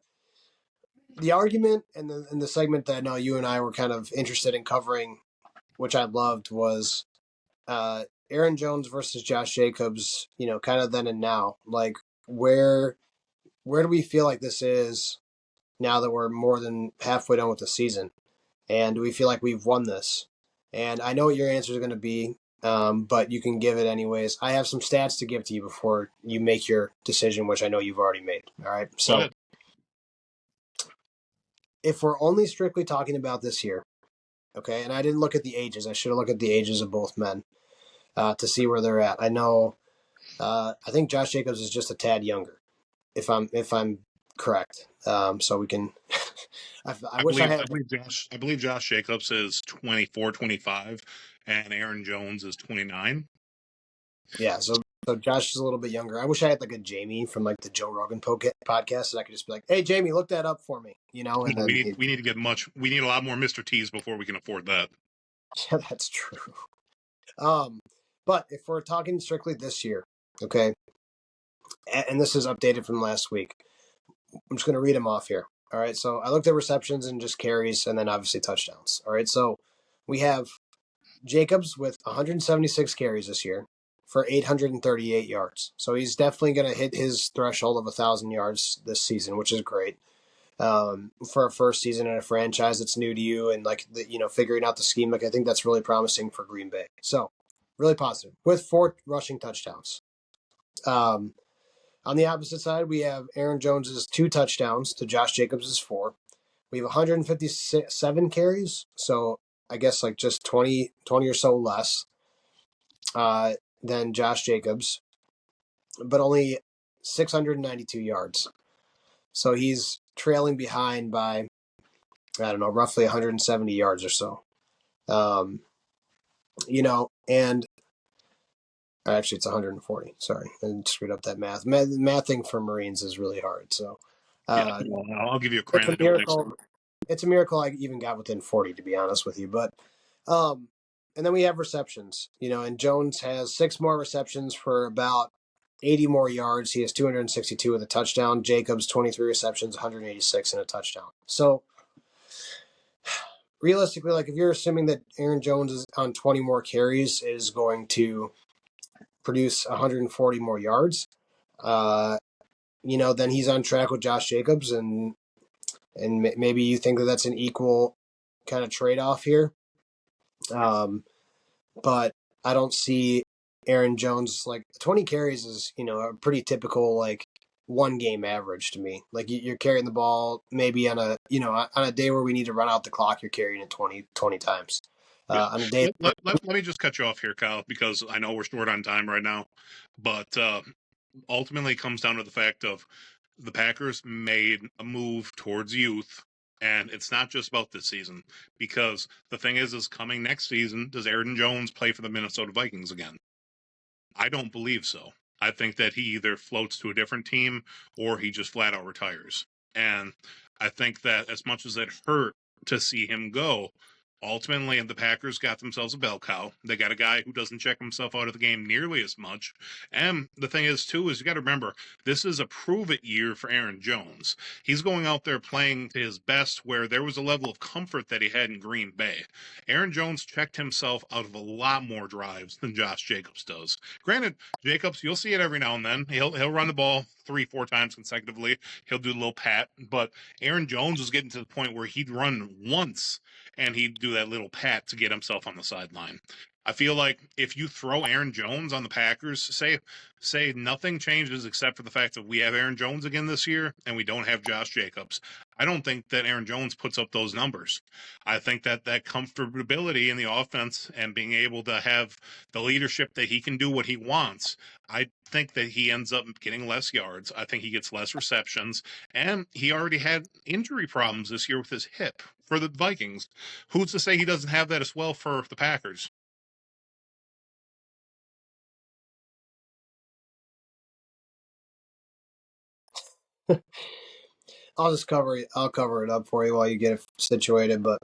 Speaker 2: the argument and the segment that I know you and I were kind of interested in covering, which I loved, was Aaron Jones versus Josh Jacobs. Kind of then and now. Like where do we feel like this is now that we're more than halfway done with the season, and do we feel like we've won this? And I know what your answer is going to be, but you can give it anyways. I have some stats to give to you before you make your decision, which I know you've already made. All right.
Speaker 1: go
Speaker 2: So
Speaker 1: ahead.
Speaker 2: if we're only strictly talking about this year, okay, and I didn't look at the ages. I should have looked at the ages of both men to see where they're at. I know. I think Josh Jacobs is just a tad younger, if I'm correct. So we can. I wish I had.
Speaker 1: I believe Josh Jacobs is 24, 25, and Aaron Jones is 29.
Speaker 2: Yeah. So Josh is a little bit younger. I wish I had like a Jamie from like the Joe Rogan podcast, and I could just be like, "Hey, Jamie, look that up for me," and
Speaker 1: No,
Speaker 2: then
Speaker 1: we need to get we need a lot more Mr. T's before we can afford that.
Speaker 2: yeah, that's true. Um, but if we're talking strictly this year, okay, and this is updated from last week. I'm just going to read them off here. All right. So I looked at receptions and just carries and then obviously touchdowns. All right. So we have Jacobs with 176 carries this year for 838 yards. So he's definitely going to hit his threshold of 1,000 yards this season, which is great. For a first season in a franchise that's new to you and figuring out the scheme, like I think that's really promising for Green Bay. So really positive with 4 rushing touchdowns. On the opposite side, we have Aaron Jones's 2 touchdowns to Josh Jacobs' 4. We have 157 carries, so I guess like just 20 or so less than Josh Jacobs, but only 692 yards. So he's trailing behind by, I don't know, roughly 170 yards or so. And actually it's 140. Sorry, I screwed up that math. Mathing for Marines is really hard. So
Speaker 1: well, I'll give you a
Speaker 2: it's a
Speaker 1: credit.
Speaker 2: miracle. It's a miracle I even got within 40, to be honest with you. But and then we have receptions, and Jones has 6 more receptions for about 80 more yards. He has 262 with a touchdown. Jacobs, 23 receptions, 186 and a touchdown. So realistically, like if you're assuming that Aaron Jones is on 20 more carries is going to produce 140 more yards, then he's on track with Josh Jacobs, and maybe you think that that's an equal kind of trade-off here. But I don't see Aaron Jones, like 20 carries is, a pretty typical like 1-game average to me. Like you're carrying the ball maybe on a day where we need to run out the clock, you're carrying it 20 times. On a day.
Speaker 1: Let me just cut you off here, Kyle, because I know we're short on time right now. But ultimately, it comes down to the fact of the Packers made a move towards youth, and it's not just about this season. Because the thing is coming next season, does Aaron Jones play for the Minnesota Vikings again? I don't believe so. I think that he either floats to a different team or he just flat out retires. And I think that as much as it hurt to see him go, ultimately the Packers got themselves a bell cow. They got a guy who doesn't check himself out of the game nearly as much. And the thing is, too, is you got to remember, this is a prove-it year for Aaron Jones. He's going out there playing to his best where there was a level of comfort that he had in Green Bay. Aaron Jones checked himself out of a lot more drives than Josh Jacobs does. Granted, Jacobs, you'll see it every now and then. He'll run the ball 3-4 times consecutively. He'll do a little pat, but Aaron Jones was getting to the point where he'd run once and he'd do that little pat to get himself on the sideline. I feel like if you throw Aaron Jones on the Packers, say nothing changes except for the fact that we have Aaron Jones again this year and we don't have Josh Jacobs. I don't think that Aaron Jones puts up those numbers. I think that comfortability in the offense and being able to have the leadership that he can do what he wants, I think that he ends up getting less yards. I think he gets less receptions, and he already had injury problems this year with his hip for the Vikings. Who's to say he doesn't have that as well for the Packers?
Speaker 2: I'll cover it up for you while you get it situated. But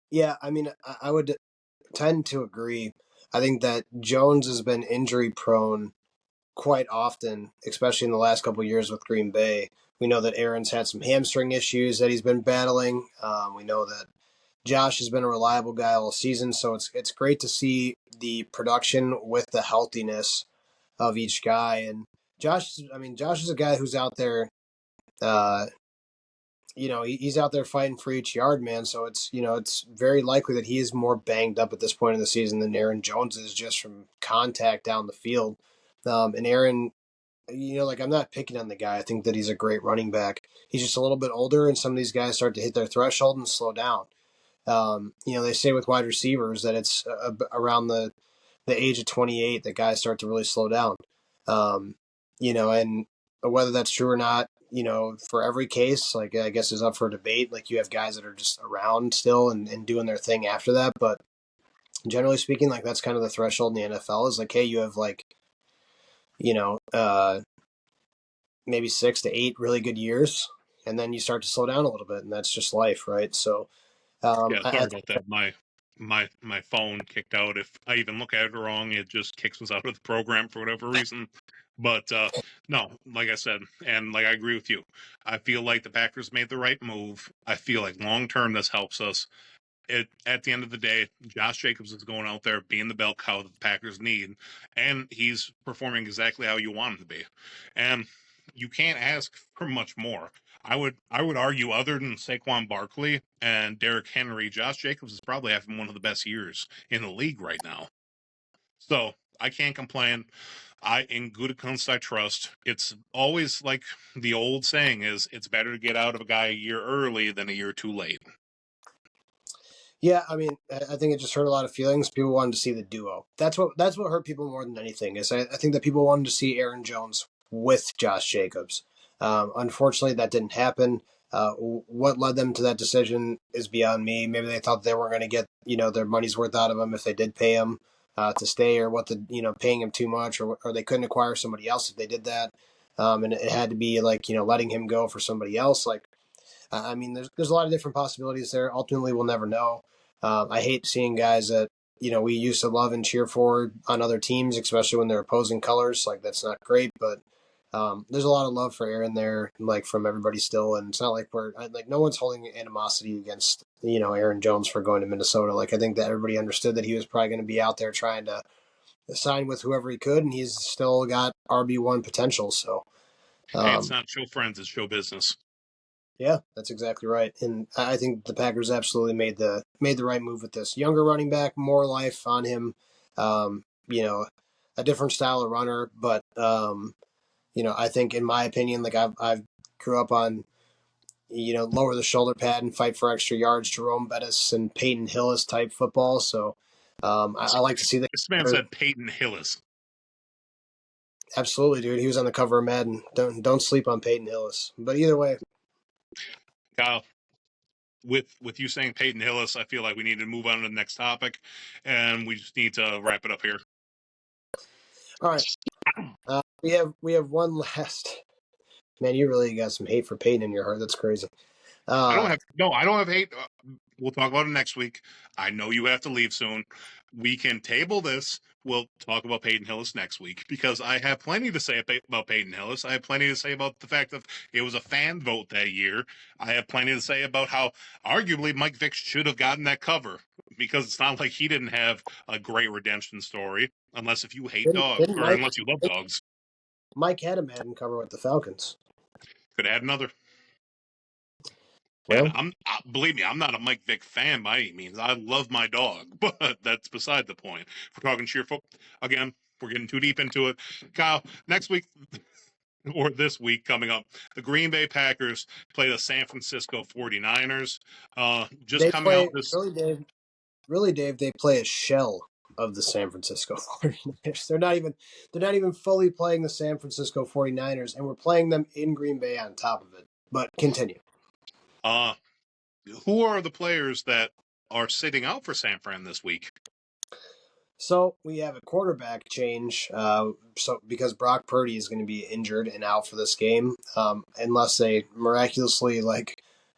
Speaker 2: yeah, I mean, I would tend to agree. I think that Jones has been injury prone quite often, especially in the last couple of years with Green Bay. We know that Aaron's had some hamstring issues that he's been battling. We know that Josh has been a reliable guy all season, so it's great to see the production with the healthiness of each guy. And Josh is a guy who's out there. He's out there fighting for each yard, man. So it's very likely that he is more banged up at this point in the season than Aaron Jones is just from contact down the field. And Aaron, I'm not picking on the guy. I think that he's a great running back. He's just a little bit older, and some of these guys start to hit their threshold and slow down. They say with wide receivers that it's around the age of 28 that guys start to really slow down. And whether that's true or not, for every case, like I guess is up for debate. Like you have guys that are just around still and doing their thing after that. But generally speaking, like that's kind of the threshold in the NFL is like, hey, you have like, maybe 6 to 8 really good years, and then you start to slow down a little bit, and that's just life, right? So,
Speaker 1: Yeah, sorry about that. my phone kicked out. If I even look at it wrong, it just kicks us out of the program for whatever reason. But no, like I said, and like I agree with you. I feel like the Packers made the right move. I feel like long term this helps us. At the end of the day, Josh Jacobs is going out there being the bell cow that the Packers need, and he's performing exactly how you want him to be. And you can't ask for much more. I would argue, other than Saquon Barkley and Derrick Henry, Josh Jacobs is probably having one of the best years in the league right now. So I can't complain. In good accounts I trust. It's always like the old saying is, it's better to get out of a guy a year early than a year too late.
Speaker 2: Yeah, I mean, I think it just hurt a lot of feelings. People wanted to see the duo. That's what hurt people more than anything. Is I think that people wanted to see Aaron Jones with Josh Jacobs. Unfortunately, that didn't happen. What led them to that decision is beyond me. Maybe they thought they weren't going to get their money's worth out of him if they did pay him to stay, or what the paying him too much, or they couldn't acquire somebody else if they did that. And it had to be like letting him go for somebody else. Like I mean, there's a lot of different possibilities there. Ultimately, we'll never know. I hate seeing guys that we used to love and cheer for on other teams, especially when they're opposing colors. Like that's not great, but there's a lot of love for Aaron there, like from everybody still. And it's not like no one's holding animosity against Aaron Jones for going to Minnesota. Like I think that everybody understood that he was probably going to be out there trying to sign with whoever he could, and he's still got RB1 potential. So.
Speaker 1: Hey, it's not show friends, it's show business.
Speaker 2: Yeah, that's exactly right, and I think the Packers absolutely made the right move with this younger running back, more life on him. Um, a different style of runner, but I think in my opinion, like I've grew up on lower the shoulder pad and fight for extra yards, Jerome Bettis and Peyton Hillis type football. So I like to see that.
Speaker 1: This man said Peyton Hillis.
Speaker 2: Absolutely, dude. He was on the cover of Madden. Don't sleep on Peyton Hillis. But either way,
Speaker 1: Kyle, with you saying Peyton Hillis, I feel like we need to move on to the next topic, and we just need to wrap it up here.
Speaker 2: All right. We have one last. Man, you really got some hate for Peyton in your heart. That's crazy.
Speaker 1: I don't have hate. We'll talk about it next week. I know you have to leave soon. We can table this. We'll talk about Peyton Hillis next week, because I have plenty to say about Peyton Hillis. I have plenty to say about the fact that it was a fan vote that year. I have plenty to say about how arguably Mike Vick should have gotten that cover, because it's not like he didn't have a great redemption story, unless if you hate dogs,
Speaker 2: didn't
Speaker 1: or unless you love dogs.
Speaker 2: Mike had a Madden cover with the Falcons.
Speaker 1: Could add another.
Speaker 2: Well,
Speaker 1: And believe me, I'm not a Mike Vick fan by any means. I love my dog, but that's beside the point. If we're talking cheerful, again, we're getting too deep into it. Kyle, next week or this week coming up, the Green Bay Packers play the San Francisco 49ers. Just
Speaker 2: they
Speaker 1: coming out
Speaker 2: play
Speaker 1: this.
Speaker 2: really, Dave. They play a shell of the San Francisco 49ers. They're not even fully playing the San Francisco 49ers, and we're playing them in Green Bay on top of it. But continue.
Speaker 1: Who are the players that are sitting out for San Fran this week?
Speaker 2: So we have a quarterback change. So because Brock Purdy is going to be injured and out for this game, unless they miraculously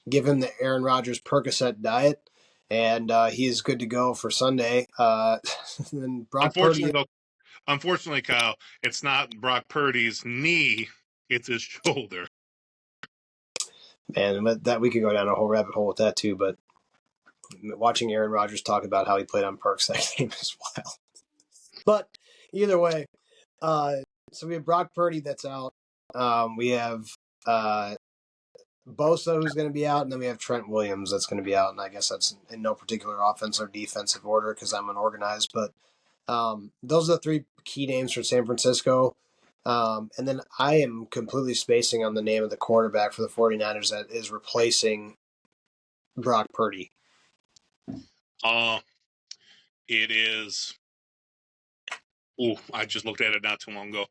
Speaker 2: give him the Aaron Rodgers Percocet diet, and he is good to go for Sunday. Then Brock Purdy.
Speaker 1: Unfortunately, Kyle, it's not Brock Purdy's knee; it's his shoulder.
Speaker 2: Man, that we could go down a whole rabbit hole with that too. But watching Aaron Rodgers talk about how he played on perks that game is wild. But either way, so we have Brock Purdy that's out. We have Bosa who's going to be out, and then we have Trent Williams that's going to be out. And I guess that's in no particular offense or defensive order because I'm unorganized. But those are the three key names for San Francisco. And then I am completely spacing on the name of the quarterback for the 49ers that is replacing Brock Purdy.
Speaker 1: It is. Oh, I just looked at it not too long ago.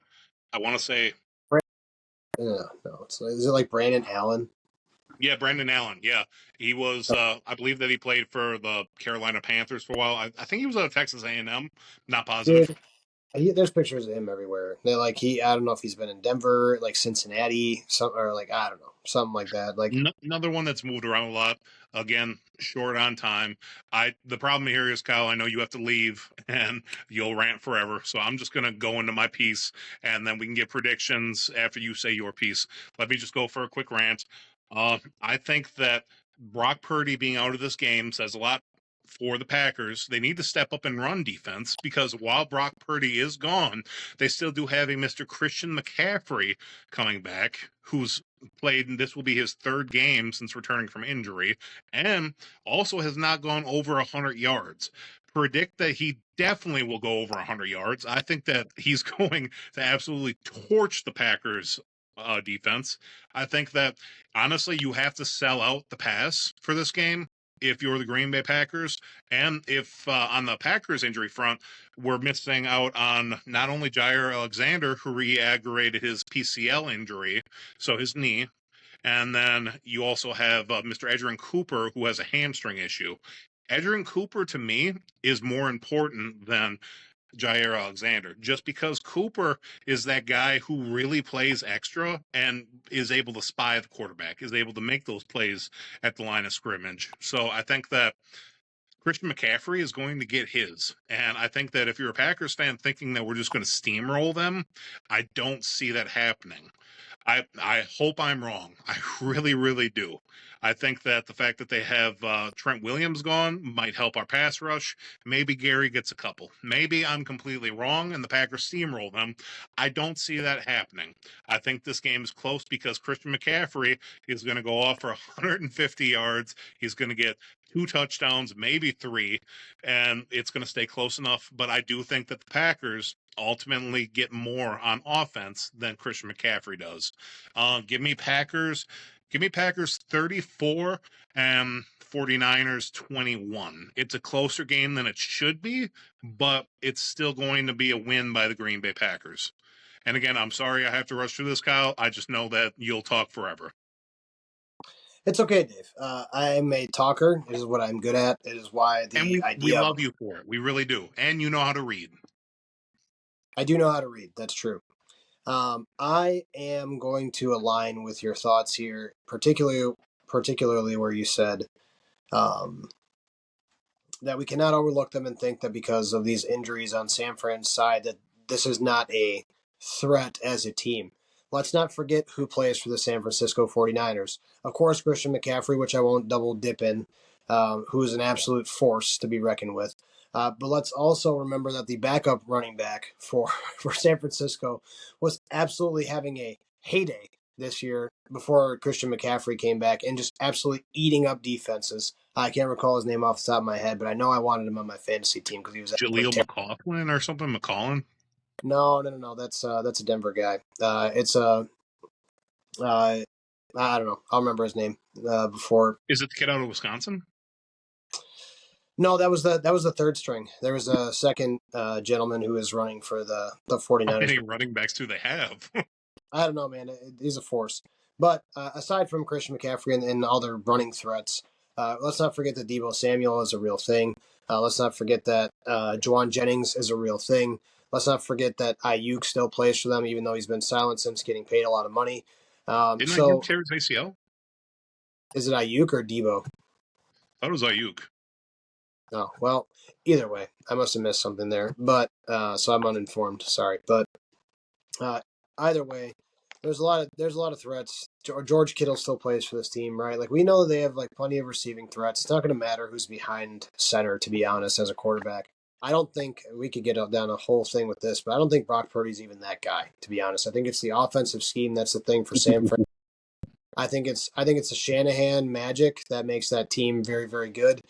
Speaker 1: I want to say.
Speaker 2: No, is it like Brandon Allen?
Speaker 1: Yeah, Brandon Allen. Yeah, he was. I believe that he played for the Carolina Panthers for a while. I think he was out of Texas A&M. Not positive.
Speaker 2: Dude, There's pictures of him everywhere. They're like I don't know if he's been in Denver, like Cincinnati, or like I don't know, something like that. Like
Speaker 1: Another one that's moved around a lot. Again, short on time. The problem here is, Kyle, I know you have to leave and you'll rant forever. So I'm just gonna go into my piece and then we can get predictions after you say your piece. Let me just go for a quick rant. I think that Brock Purdy being out of this game says a lot for the Packers. They need to step up and run defense because while Brock Purdy is gone, they still do have a Mr. Christian McCaffrey coming back, who's played, and this will be his third game since returning from injury, and also has not gone over 100 yards. Predict that he definitely will go over 100 yards. I think that he's going to absolutely torch the Packers defense. I think that honestly, you have to sell out the pass for this game if you're the Green Bay Packers. And if on the Packers injury front, we're missing out on not only Jair Alexander, who re-aggravated his PCL injury, so his knee, and then you also have Mr. Edgerrin Cooper, who has a hamstring issue. Edgerrin Cooper, to me, is more important than Jair Alexander, just because Cooper is that guy who really plays extra and is able to spy the quarterback, is able to make those plays at the line of scrimmage. So I think that Christian McCaffrey is going to get his. And I think that if you're a Packers fan thinking that we're just going to steamroll them, I don't see that happening. I hope I'm wrong. I really, really do. I think that the fact that they have Trent Williams gone might help our pass rush. Maybe Gary gets a couple. Maybe I'm completely wrong and the Packers steamroll them. I don't see that happening. I think this game is close because Christian McCaffrey is going to go off for 150 yards. He's going to get 2 touchdowns, maybe 3, and it's going to stay close enough. But I do think that the Packers ultimately get more on offense than Christian McCaffrey does. Give me Packers. Give me Packers 34 and 49ers 21. It's a closer game than it should be, but it's still going to be a win by the Green Bay Packers. And again, I'm sorry I have to rush through this, Kyle. I just know that you'll talk forever.
Speaker 2: it's okay, Dave. I'm a talker. It is what I'm good at. It is why
Speaker 1: And
Speaker 2: the
Speaker 1: we
Speaker 2: idea of
Speaker 1: love you for it. We really do. And you know how to read.
Speaker 2: I do know how to read. That's true. I am going to align with your thoughts here, particularly where you said um, that we cannot overlook them and think that because of these injuries on San Fran's side that this is not a threat as a team. Let's not forget who plays for the San Francisco 49ers. Of course, Christian McCaffrey, which I won't double dip in, who is an absolute force to be reckoned with. But let's also remember that the backup running back for San Francisco was absolutely having a heyday this year before Christian McCaffrey came back and just absolutely eating up defenses. I can't recall his name off the top of my head, but I know I wanted him on my fantasy team because he was
Speaker 1: Jaleel McLaughlin or something? McCollin?
Speaker 2: No. That's a Denver guy. It's a I don't know. I'll remember his name before.
Speaker 1: Is it the kid out of Wisconsin?
Speaker 2: No, that was the third string. There was a second gentleman who is running for the
Speaker 1: How
Speaker 2: 49ers.
Speaker 1: many running backs do they have?
Speaker 2: I don't know, man. He's a force. But aside from Christian McCaffrey and all their running threats, let's not forget that Deebo Samuel is a real thing. Let's not forget that Juwan Jennings is a real thing. Let's not forget that Ayuk still plays for them, even though he's been silent since getting paid a lot of money.
Speaker 1: Didn't
Speaker 2: So
Speaker 1: Ayuk tear his ACL?
Speaker 2: is it Ayuk or Deebo?
Speaker 1: Thought it was Ayuk.
Speaker 2: Oh, well, either way, I must have missed something there. But so I'm uninformed. Sorry, but uh, either way, there's a lot of threats. George Kittle still plays for this team, right? Like we know they have like plenty of receiving threats. It's not going to matter who's behind center, to be honest, as a quarterback. I don't think we could get down a whole thing with this, but I don't think Brock Purdy's even that guy, to be honest. I think it's the offensive scheme that's the thing for Sam. I think it's a Shanahan magic that makes that team very, very good.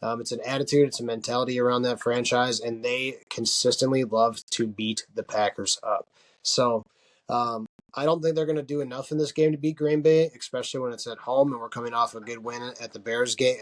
Speaker 2: It's an attitude, it's a mentality around that franchise, and they consistently love to beat the Packers up. So I don't think they're going to do enough in this game to beat Green Bay, especially when it's at home and we're coming off a good win at the Bears game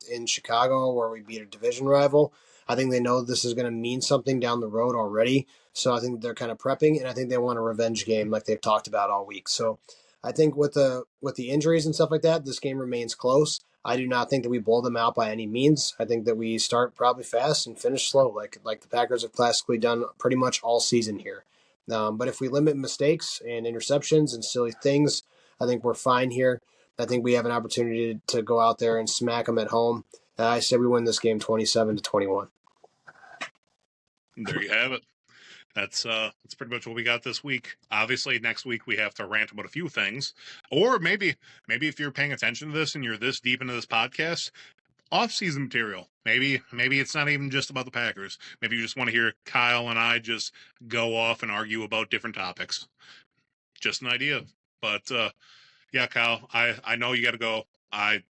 Speaker 2: in Chicago where we beat a division rival. I think they know this is going to mean something down the road already. So I think they're kind of prepping, and I think they want a revenge game like they've talked about all week. So I think with the injuries and stuff like that, this game remains close. I do not think that we blow them out by any means. I think that we start probably fast and finish slow, like the Packers have classically done pretty much all season here. But if we limit mistakes and interceptions and silly things, I think we're fine here. I think we have an opportunity to go out there and smack them at home. I say we win this game 27-21.
Speaker 1: There you have it. That's pretty much what we got this week. Obviously, next week we have to rant about a few things, or maybe if you're paying attention to this and you're this deep into this podcast, off-season material. Maybe it's not even just about the Packers. Maybe you just want to hear Kyle and I just go off and argue about different topics. Just an idea. But yeah, Kyle, I know you got to go. I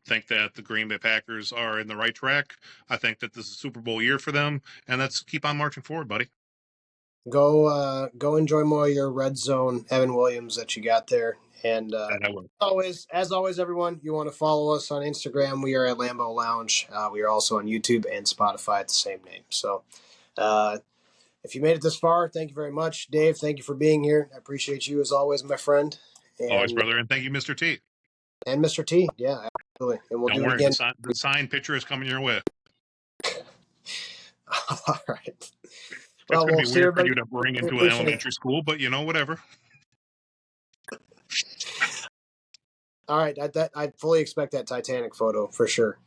Speaker 1: think that the Green Bay Packers are in the right track. I think that this is a Super Bowl year for them, and let's keep on marching forward, buddy.
Speaker 2: Go enjoy more of your red zone Evan Williams that you got there. And
Speaker 1: That I will.
Speaker 2: as always, everyone, you want to follow us on Instagram. We are at Lambeau Lounge. We are also on YouTube and Spotify at the same name. So if you made it this far, thank you very much. Dave, thank you for being here. I appreciate you as always, my friend.
Speaker 1: Always, brother, and thank you, Mr. T.
Speaker 2: And Mr. T. Yeah, absolutely. And we'll
Speaker 1: Don't
Speaker 2: do
Speaker 1: worry,
Speaker 2: it again.
Speaker 1: the signed picture is coming your way.
Speaker 2: All right.
Speaker 1: It's
Speaker 2: Well,
Speaker 1: going to
Speaker 2: we'll
Speaker 1: be
Speaker 2: see
Speaker 1: weird for
Speaker 2: everybody.
Speaker 1: you to bring into an
Speaker 2: Appreciate it.
Speaker 1: elementary school, but whatever.
Speaker 2: All right, I fully expect that Titanic photo for sure.